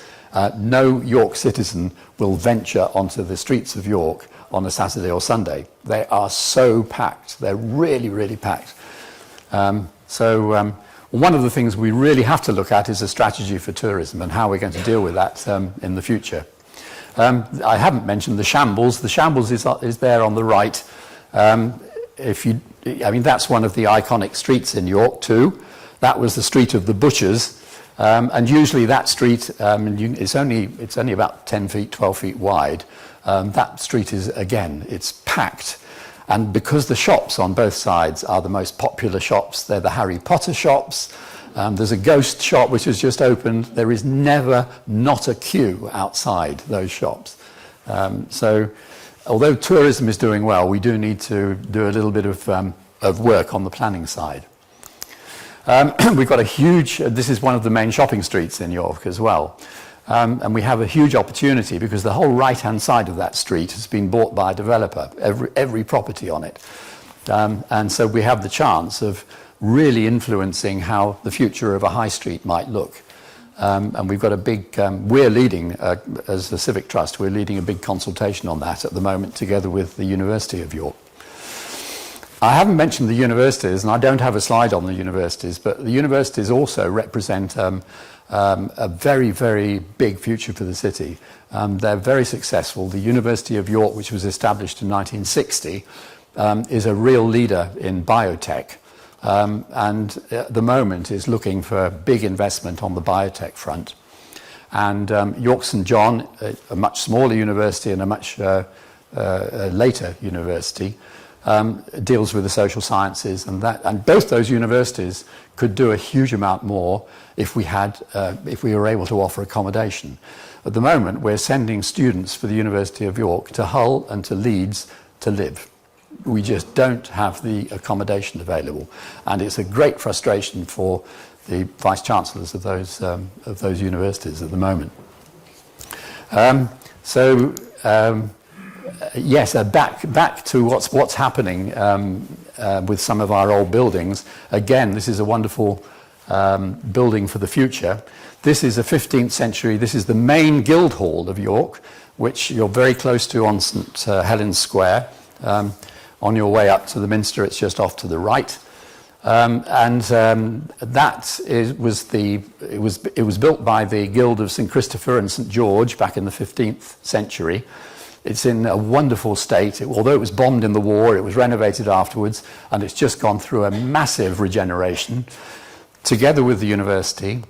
no York citizen will venture onto the streets of York on a Saturday or Sunday. They are so packed. They're really, really packed. One of the things we really have to look at is a strategy for tourism and how we're going to deal with that in the future. I haven't mentioned the Shambles. The Shambles is there on the right. That's one of the iconic streets in York too. That was the street of the butchers, and usually that street it's only about 10 feet, 12 feet wide. That street it's packed, and because the shops on both sides are the most popular shops, they're the Harry Potter shops. There's a ghost shop which has just opened. There is never not a queue outside those shops. Although tourism is doing well, we do need to do a little bit of work on the planning side. We've got this is one of the main shopping streets in York as well. And we have a huge opportunity because the whole right-hand side of that street has been bought by a developer, every property on it. And so we have the chance of really influencing how the future of a high street might look. And we've got a big, we're leading, as the Civic Trust, we're leading a big consultation on that at the moment together with the University of York. I haven't mentioned the universities, and I don't have a slide on the universities, but the universities also represent a very, very big future for the city. They're very successful. The University of York, which was established in 1960, is a real leader in biotech. and at the moment is looking for big investment on the biotech front. And York St John, a much smaller university and a much later university, deals with the social sciences, and both those universities could do a huge amount more if we were able to offer accommodation. At the moment, we're sending students for the University of York to Hull and to Leeds to live. We just don't have the accommodation available, and it's a great frustration for the vice chancellors of those universities at the moment. Yes, back to what's happening with some of our old buildings. Again, this is a wonderful building for the future. This is a 15th century. This is the main Guildhall of York, which you're very close to on St Helens Square. On your way up to the Minster, it's just off to the right. It was built by the Guild of St Christopher and St George back in the 15th century. It's in a wonderful state. Although it was bombed in the war, it was renovated afterwards, and it's just gone through a massive regeneration together with the university.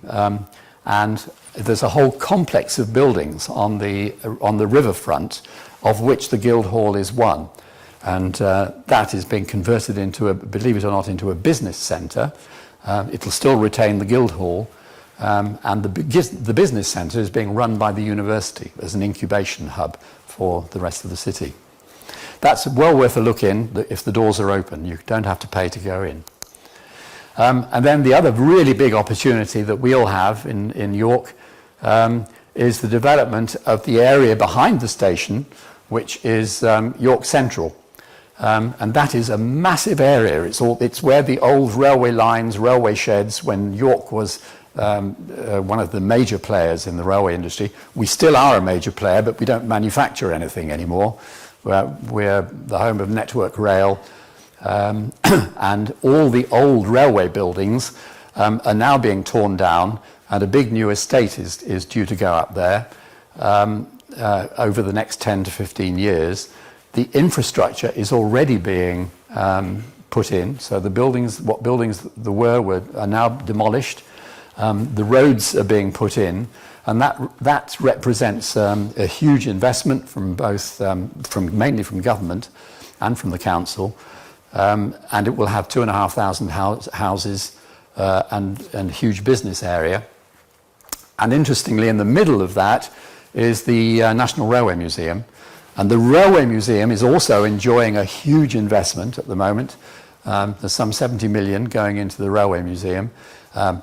And there's a whole complex of buildings on the riverfront, of which the Guildhall is one. And that is being converted into, believe it or not, into a business centre. It'll still retain the Guildhall, and the business centre is being run by the university as an incubation hub for the rest of the city. That's well worth a look in if the doors are open. You don't have to pay to go in. And then the other really big opportunity that we'll have in York is the development of the area behind the station, which is York Central. And that is a massive area. It's where the old railway lines, railway sheds, when York was one of the major players in the railway industry. We still are a major player, but we don't manufacture anything anymore. We're the home of Network Rail, and all the old railway buildings are now being torn down, and a big new estate is due to go up there over the next 10 to 15 years. The infrastructure is already being put in, so what buildings there were are now demolished. The roads are being put in, and that represents a huge investment from both, mainly from government and from the council, and it will have 2,500 houses and huge business area. And interestingly, in the middle of that is the National Railway Museum. And the Railway Museum is also enjoying a huge investment at the moment. There's some 70 million going into the Railway Museum.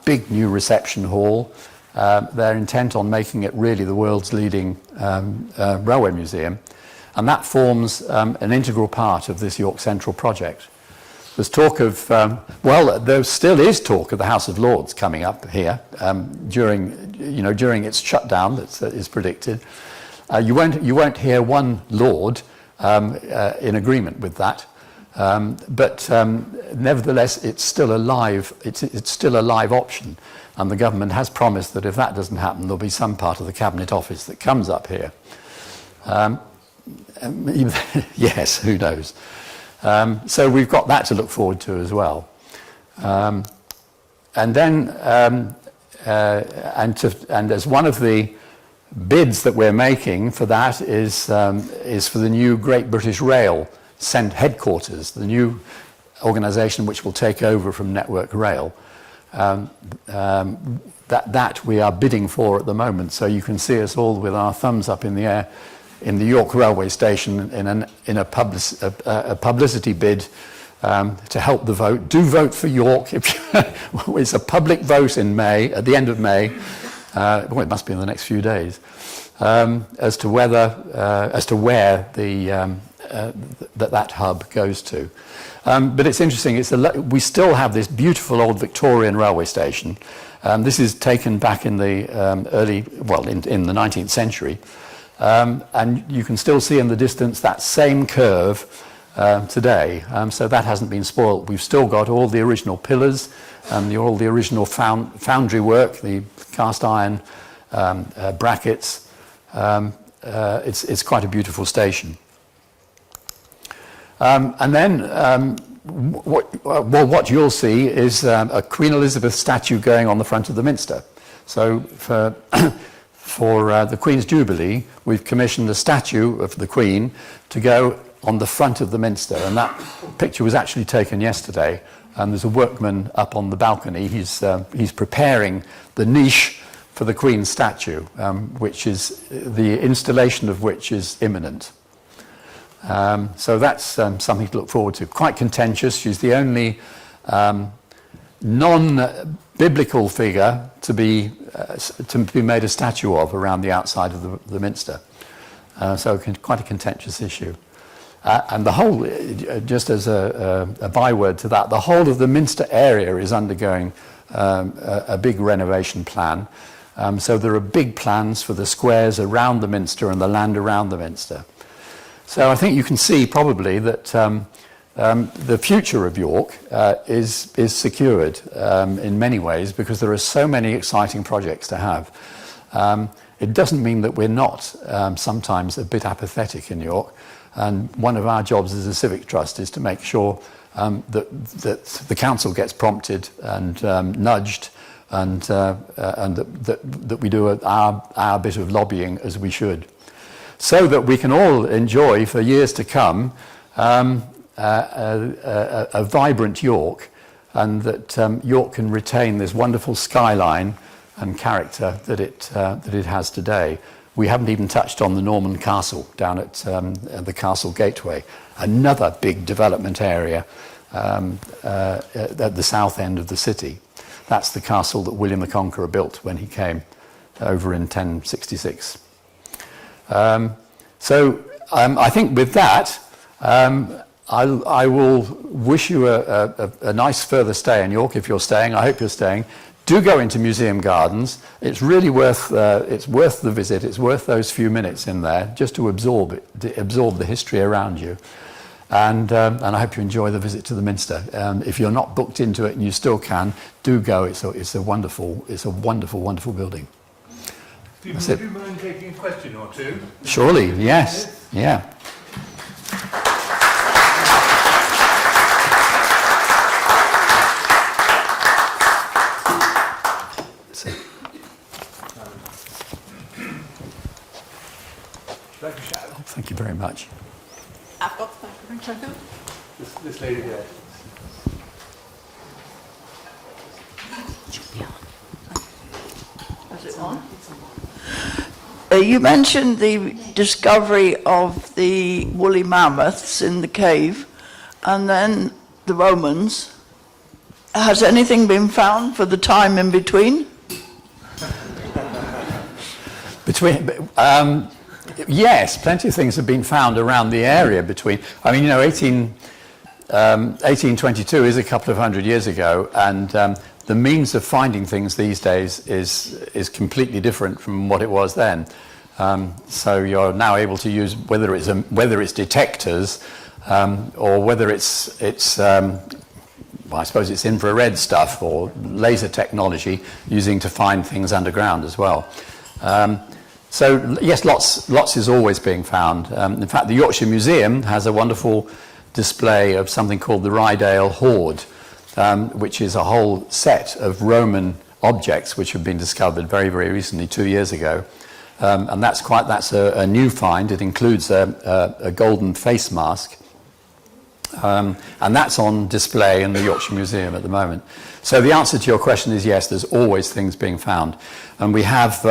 Big new reception hall. They're intent on making it really the world's leading railway museum. And that forms an integral part of this York Central project. There's talk of, there still is talk of the House of Lords coming up here during its shutdown that is predicted. You won't hear one Lord in agreement with that, but nevertheless, it's still a live option, and the government has promised that if that doesn't happen, there'll be some part of the Cabinet Office that comes up here. Yes, who knows? So we've got that to look forward to as well, and then and as one of the bids that we're making for that is for the new Great British Rail headquarters, the new organisation which will take over from Network Rail. That we are bidding for at the moment. So you can see us all with our thumbs up in the air in the York railway station in a publicity bid to help the vote. Do vote for York. It's a public vote in May, at the end of May. It must be in the next few days, as to where that hub goes to. But it's interesting. We still have this beautiful old Victorian railway station. This is taken back in the in the 19th century, and you can still see in the distance that same curve today. So that hasn't been spoilt. We've still got all the original pillars, all the original foundry work, the cast iron brackets. It's quite a beautiful station. And then what you'll see is a Queen Elizabeth statue going on the front of the Minster. So for for the Queen's Jubilee, we've commissioned a statue of the Queen to go on the front of the Minster, and that picture was actually taken yesterday. There's a workman up on the balcony. He's preparing the niche for the Queen's statue, which is the installation of which is imminent. So that's something to look forward to. Quite contentious. She's the only non-biblical figure to be made a statue of around the outside of the Minster. So quite a contentious issue. And the whole, just as a byword to that, the whole of the Minster area is undergoing a big renovation plan. So there are big plans for the squares around the Minster and the land around the Minster. So I think you can see probably that the future of York is secured in many ways, because there are so many exciting projects to have. It doesn't mean that we're not sometimes a bit apathetic in York. And one of our jobs as a civic trust is to make sure that the council gets prompted and nudged, and that we do our bit of lobbying as we should, so that we can all enjoy for years to come a vibrant York, and that York can retain this wonderful skyline and character that it has today. We haven't even touched on the Norman Castle down at the Castle Gateway, another big development area at the south end of the city. That's the castle that William the Conqueror built when he came over in 1066. So I think with that, I will wish you a nice further stay in York if you're staying. I hope you're staying. Do go into Museum Gardens. It's really worth the visit. It's worth those few minutes in there just to absorb the history around you. And I hope you enjoy the visit to the Minster. If you're not booked into it and you still can, do go. It's a wonderful building. Stephen, would you mind taking a question or two? Surely, yes. Yeah. Thank you very much. I've got the microphone. This lady there. Is it on? You mentioned the discovery of the woolly mammoths in the cave, and then the Romans. Has anything been found for the time in between? Yes, plenty of things have been found around the area between. I mean, 1822 is a couple of hundred years ago, and the means of finding things these days is completely different from what it was then. So you're now able to use whether it's detectors or whether it's well, I suppose it's infrared stuff or laser technology using to find things underground as well. So yes, lots is always being found. In fact, the Yorkshire Museum has a wonderful display of something called the Rydale Hoard, which is a whole set of Roman objects which have been discovered very, very recently, 2 years ago. And that's a new find. It includes a golden face mask. And that's on display in the Yorkshire Museum at the moment. So the answer to your question is yes, there's always things being found. And we have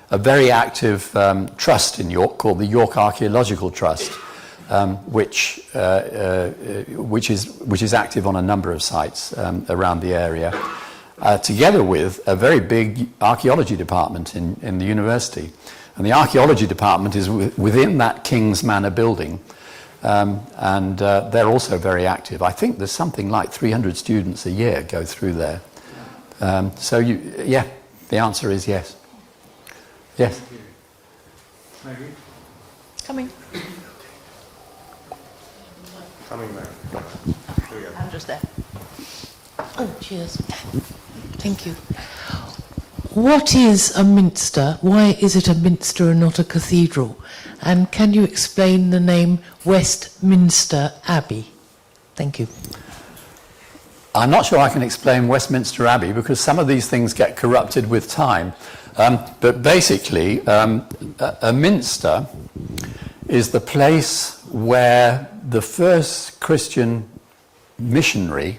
a very active trust in York called the York Archaeological Trust, which is active on a number of sites around the area, together with a very big archaeology department in the university. And the archaeology department is within that King's Manor building, and they're also very active. I think there's something like 300 students a year go through there. So the answer is yes. Yes. Thank you. Coming. Coming back. I'm just there. Oh, cheers. Thank you. What is a minster? Why is it a minster and not a cathedral? And can you explain the name Westminster Abbey? Thank you. I'm not sure I can explain Westminster Abbey because some of these things get corrupted with time. But basically, a minster is the place where the first Christian missionary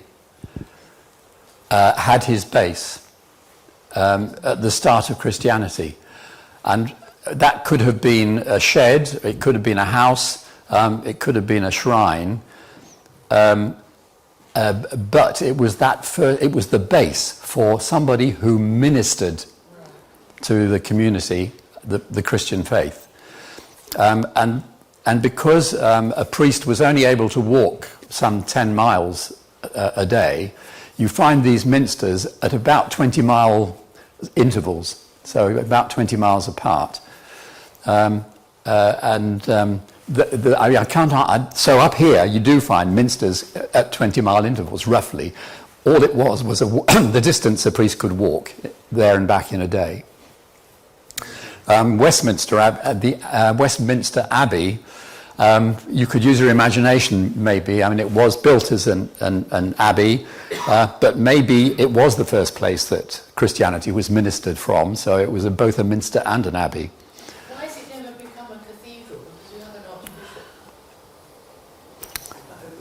had his base at the start of Christianity. And that could have been a shed, it could have been a house, it could have been a shrine. But it was it was the base for somebody who ministered to the community, the Christian faith. And because a priest was only able to walk some 10 miles a day, you find these minsters at about 20-mile intervals, so about 20 miles apart. So up here you do find minsters at 20-mile intervals, roughly. All it was the distance a priest could walk there and back in a day. Westminster Abbey, you could use your imagination maybe. I mean, it was built as an abbey, but maybe it was the first place that Christianity was ministered from, so it was both a minster and an abbey. Why has it never become a cathedral? Because you have an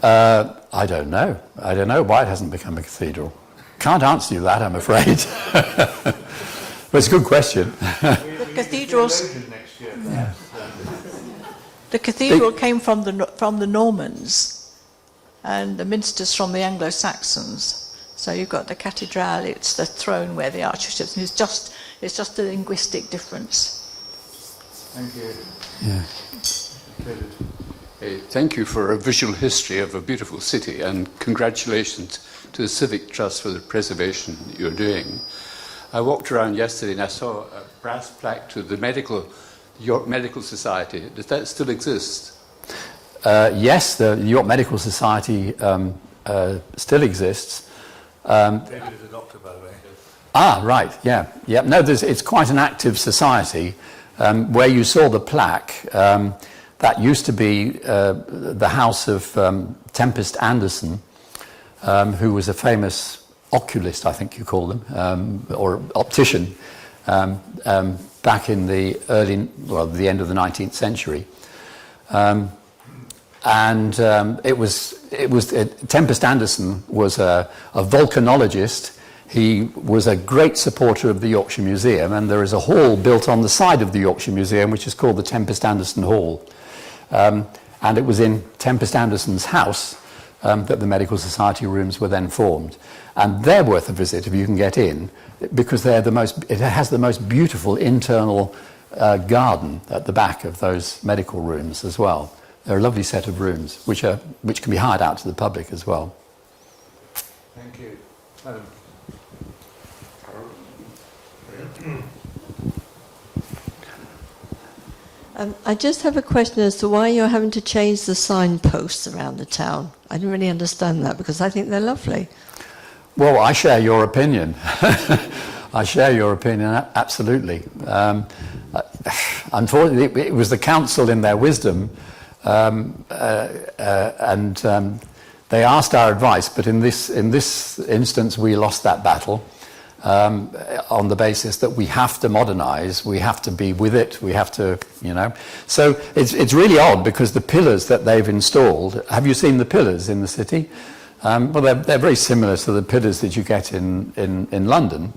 archbishop. I don't know. I don't know why it hasn't become a cathedral. Can't answer you that, I'm afraid. But it's a good question. The cathedrals. The cathedral came from the Normans, and the minsters from the Anglo-Saxons. So you've got the cathedral; it's the throne where the archbishop. It's just a linguistic difference. Thank you. Yeah. Hey, thank you for a visual history of a beautiful city, and congratulations to the Civic Trust for the preservation you're doing. I walked around yesterday and I saw a brass plaque to the York Medical Society. Does that still exist? Yes, the York Medical Society still exists. David is a doctor, by the way. Ah, right, yeah. No, it's quite an active society. Where you saw the plaque, that used to be the house of Tempest Anderson, who was a famous oculist, I think you call them, or optician, back in the the end of the 19th century. Tempest Anderson was a volcanologist. He was a great supporter of the Yorkshire Museum, and there is a hall built on the side of the Yorkshire Museum which is called the Tempest Anderson Hall. And it was in Tempest Anderson's house that the Medical Society rooms were then formed. And they're worth a visit if you can get in, because it has the most beautiful internal garden at the back of those medical rooms as well. They're a lovely set of rooms which can be hired out to the public as well. Thank you. Madam. I just have a question as to why you're having to change the signposts around the town. I don't really understand that, because I think they're lovely. Well, I share your opinion. I share your opinion, absolutely. Unfortunately, it was the council in their wisdom, and they asked our advice, but in this instance, we lost that battle. On the basis that we have to modernise, we have to be with it, we have to, So it's really odd, because the pillars that they've installed, have you seen the pillars in the city? Well, they're very similar to the pillars that you get in London,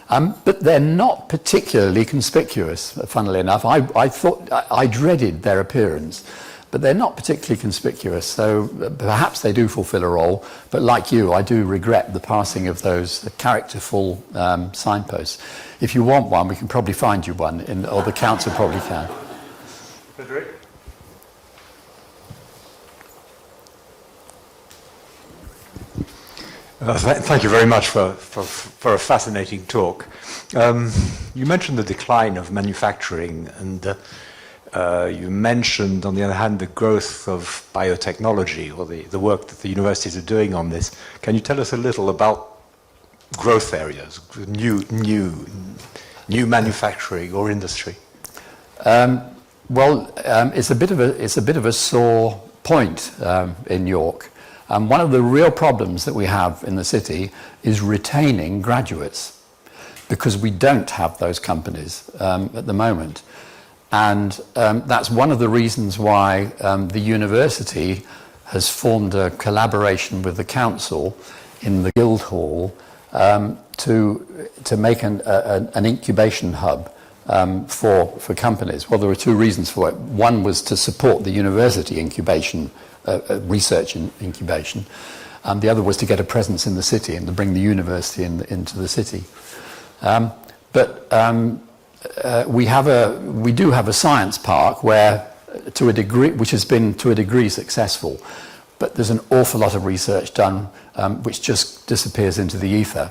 but they're not particularly conspicuous, funnily enough. I dreaded their appearance. But they're not particularly conspicuous, so perhaps they do fulfill a role, but like you, I do regret the passing of those characterful signposts. If you want one, we can probably find you one, or the council probably can. Frederick? Thank you very much for a fascinating talk. You mentioned the decline of manufacturing, and you mentioned, on the other hand, the growth of biotechnology, or the work that the universities are doing on this. Can you tell us a little about growth areas, new manufacturing or industry? It's a bit of a sore point in York. And one of the real problems that we have in the city is retaining graduates, because we don't have those companies at the moment. And that's one of the reasons why the university has formed a collaboration with the council in the Guildhall to make an incubation hub for companies. Well, there were two reasons for it. One was to support the university incubation, research incubation. The other was to get a presence in the city and to bring the university into the city. We do have a science park where, to a degree, which has been to a degree successful, but there's an awful lot of research done which just disappears into the ether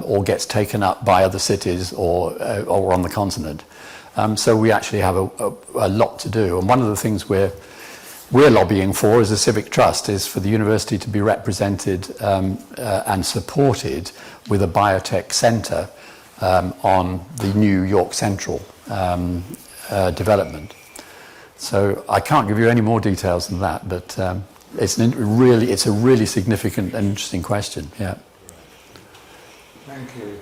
or gets taken up by other cities or on the continent. So we actually have a lot to do. And one of the things we're lobbying for as a civic trust is for the university to be represented and supported with a biotech centre on the New York Central development. So I can't give you any more details than that, but it's a really significant and interesting question. Yeah. Thank you.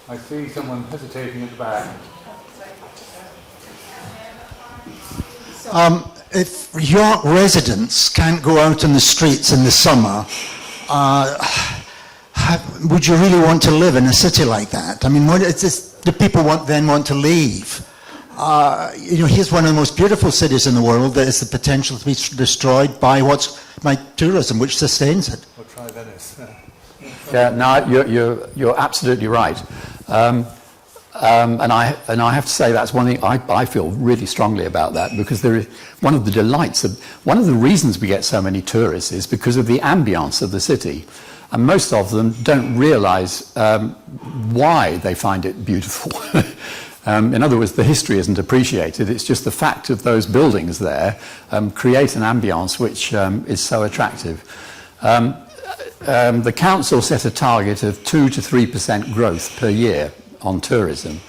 I see someone hesitating at the back. If York residents can't go out in the streets in the summer, would you really want to live in a city like that? I mean, do people then want to leave? Here's one of the most beautiful cities in the world that has the potential to be destroyed by tourism, which sustains it. We'll try Venice. Yeah, no, you're absolutely right. And I have to say that's one thing I feel really strongly about that, because there is one of the reasons we get so many tourists is because of the ambience of the city. And most of them don't realise why they find it beautiful. In other words, the history isn't appreciated. It's just the fact of those buildings there create an ambience which is so attractive. The council set a target of 2 to 3% growth per year on tourism.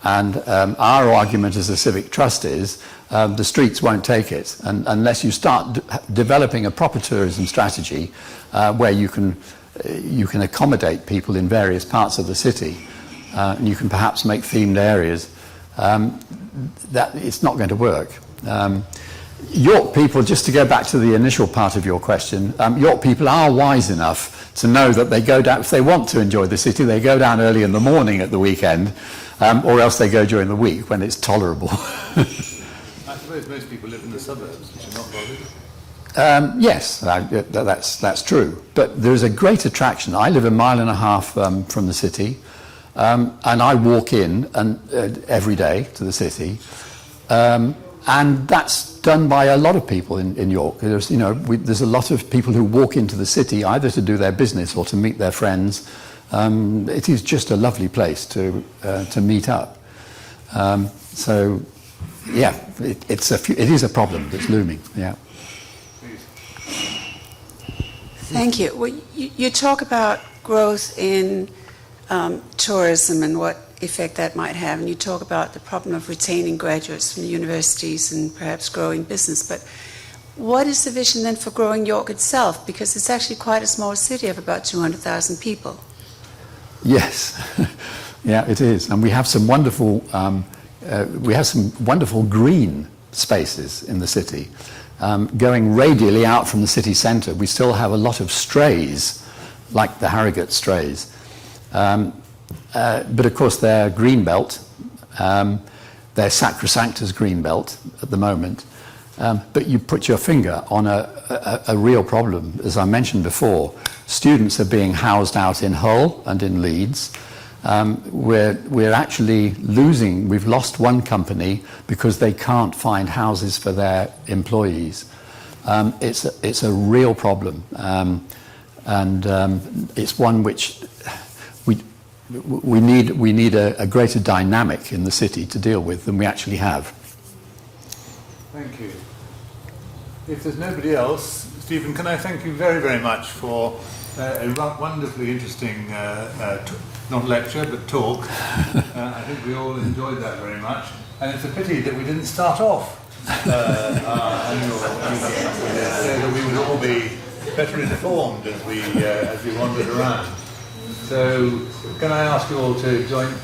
And our argument as a civic trust is the streets won't take it. And unless you start developing a proper tourism strategy where you can accommodate people in various parts of the city, and you can perhaps make themed areas, that it's not going to work. York people, just to go back to the initial part of your question, York people are wise enough to know that they go down, if they want to enjoy the city, they go down early in the morning at the weekend, or else they go during the week when it's tolerable. I suppose most people live in the suburbs, which are not bothered. Yes, that's true. But there's a great attraction. I live 1.5 miles from the city, and I walk in every day to the city, and that's done by a lot of people in York. There's a lot of people who walk into the city either to do their business or to meet their friends. It is just a lovely place to meet up. So, yeah, it is a problem that's looming. Yeah. Thank you. Well, you talk about growth in tourism and what effect that might have, and you talk about the problem of retaining graduates from the universities and perhaps growing business. But what is the vision then for growing York itself? Because it's actually quite a small city of about 200,000 people. Yes, yeah, it is, and we have some wonderful green spaces in the city. Going radially out from the city centre, we still have a lot of strays, like the Harrogate strays. But of course they're green belt, they're sacrosanct as green belt at the moment. But you put your finger on a real problem. As I mentioned before, students are being housed out in Hull and in Leeds. We're actually losing, we've lost one company because they can't find houses for their employees. It's a real problem, and it's one which we need a greater dynamic in the city to deal with than we actually have. Thank you. If there's nobody else, Stephen, can I thank you very, very much for a wonderfully interesting, not lecture, but talk. I think we all enjoyed that very much. And it's a pity that we didn't start off our annual meeting with this, so that we would all be better informed as we wandered around. So, can I ask you all to join me?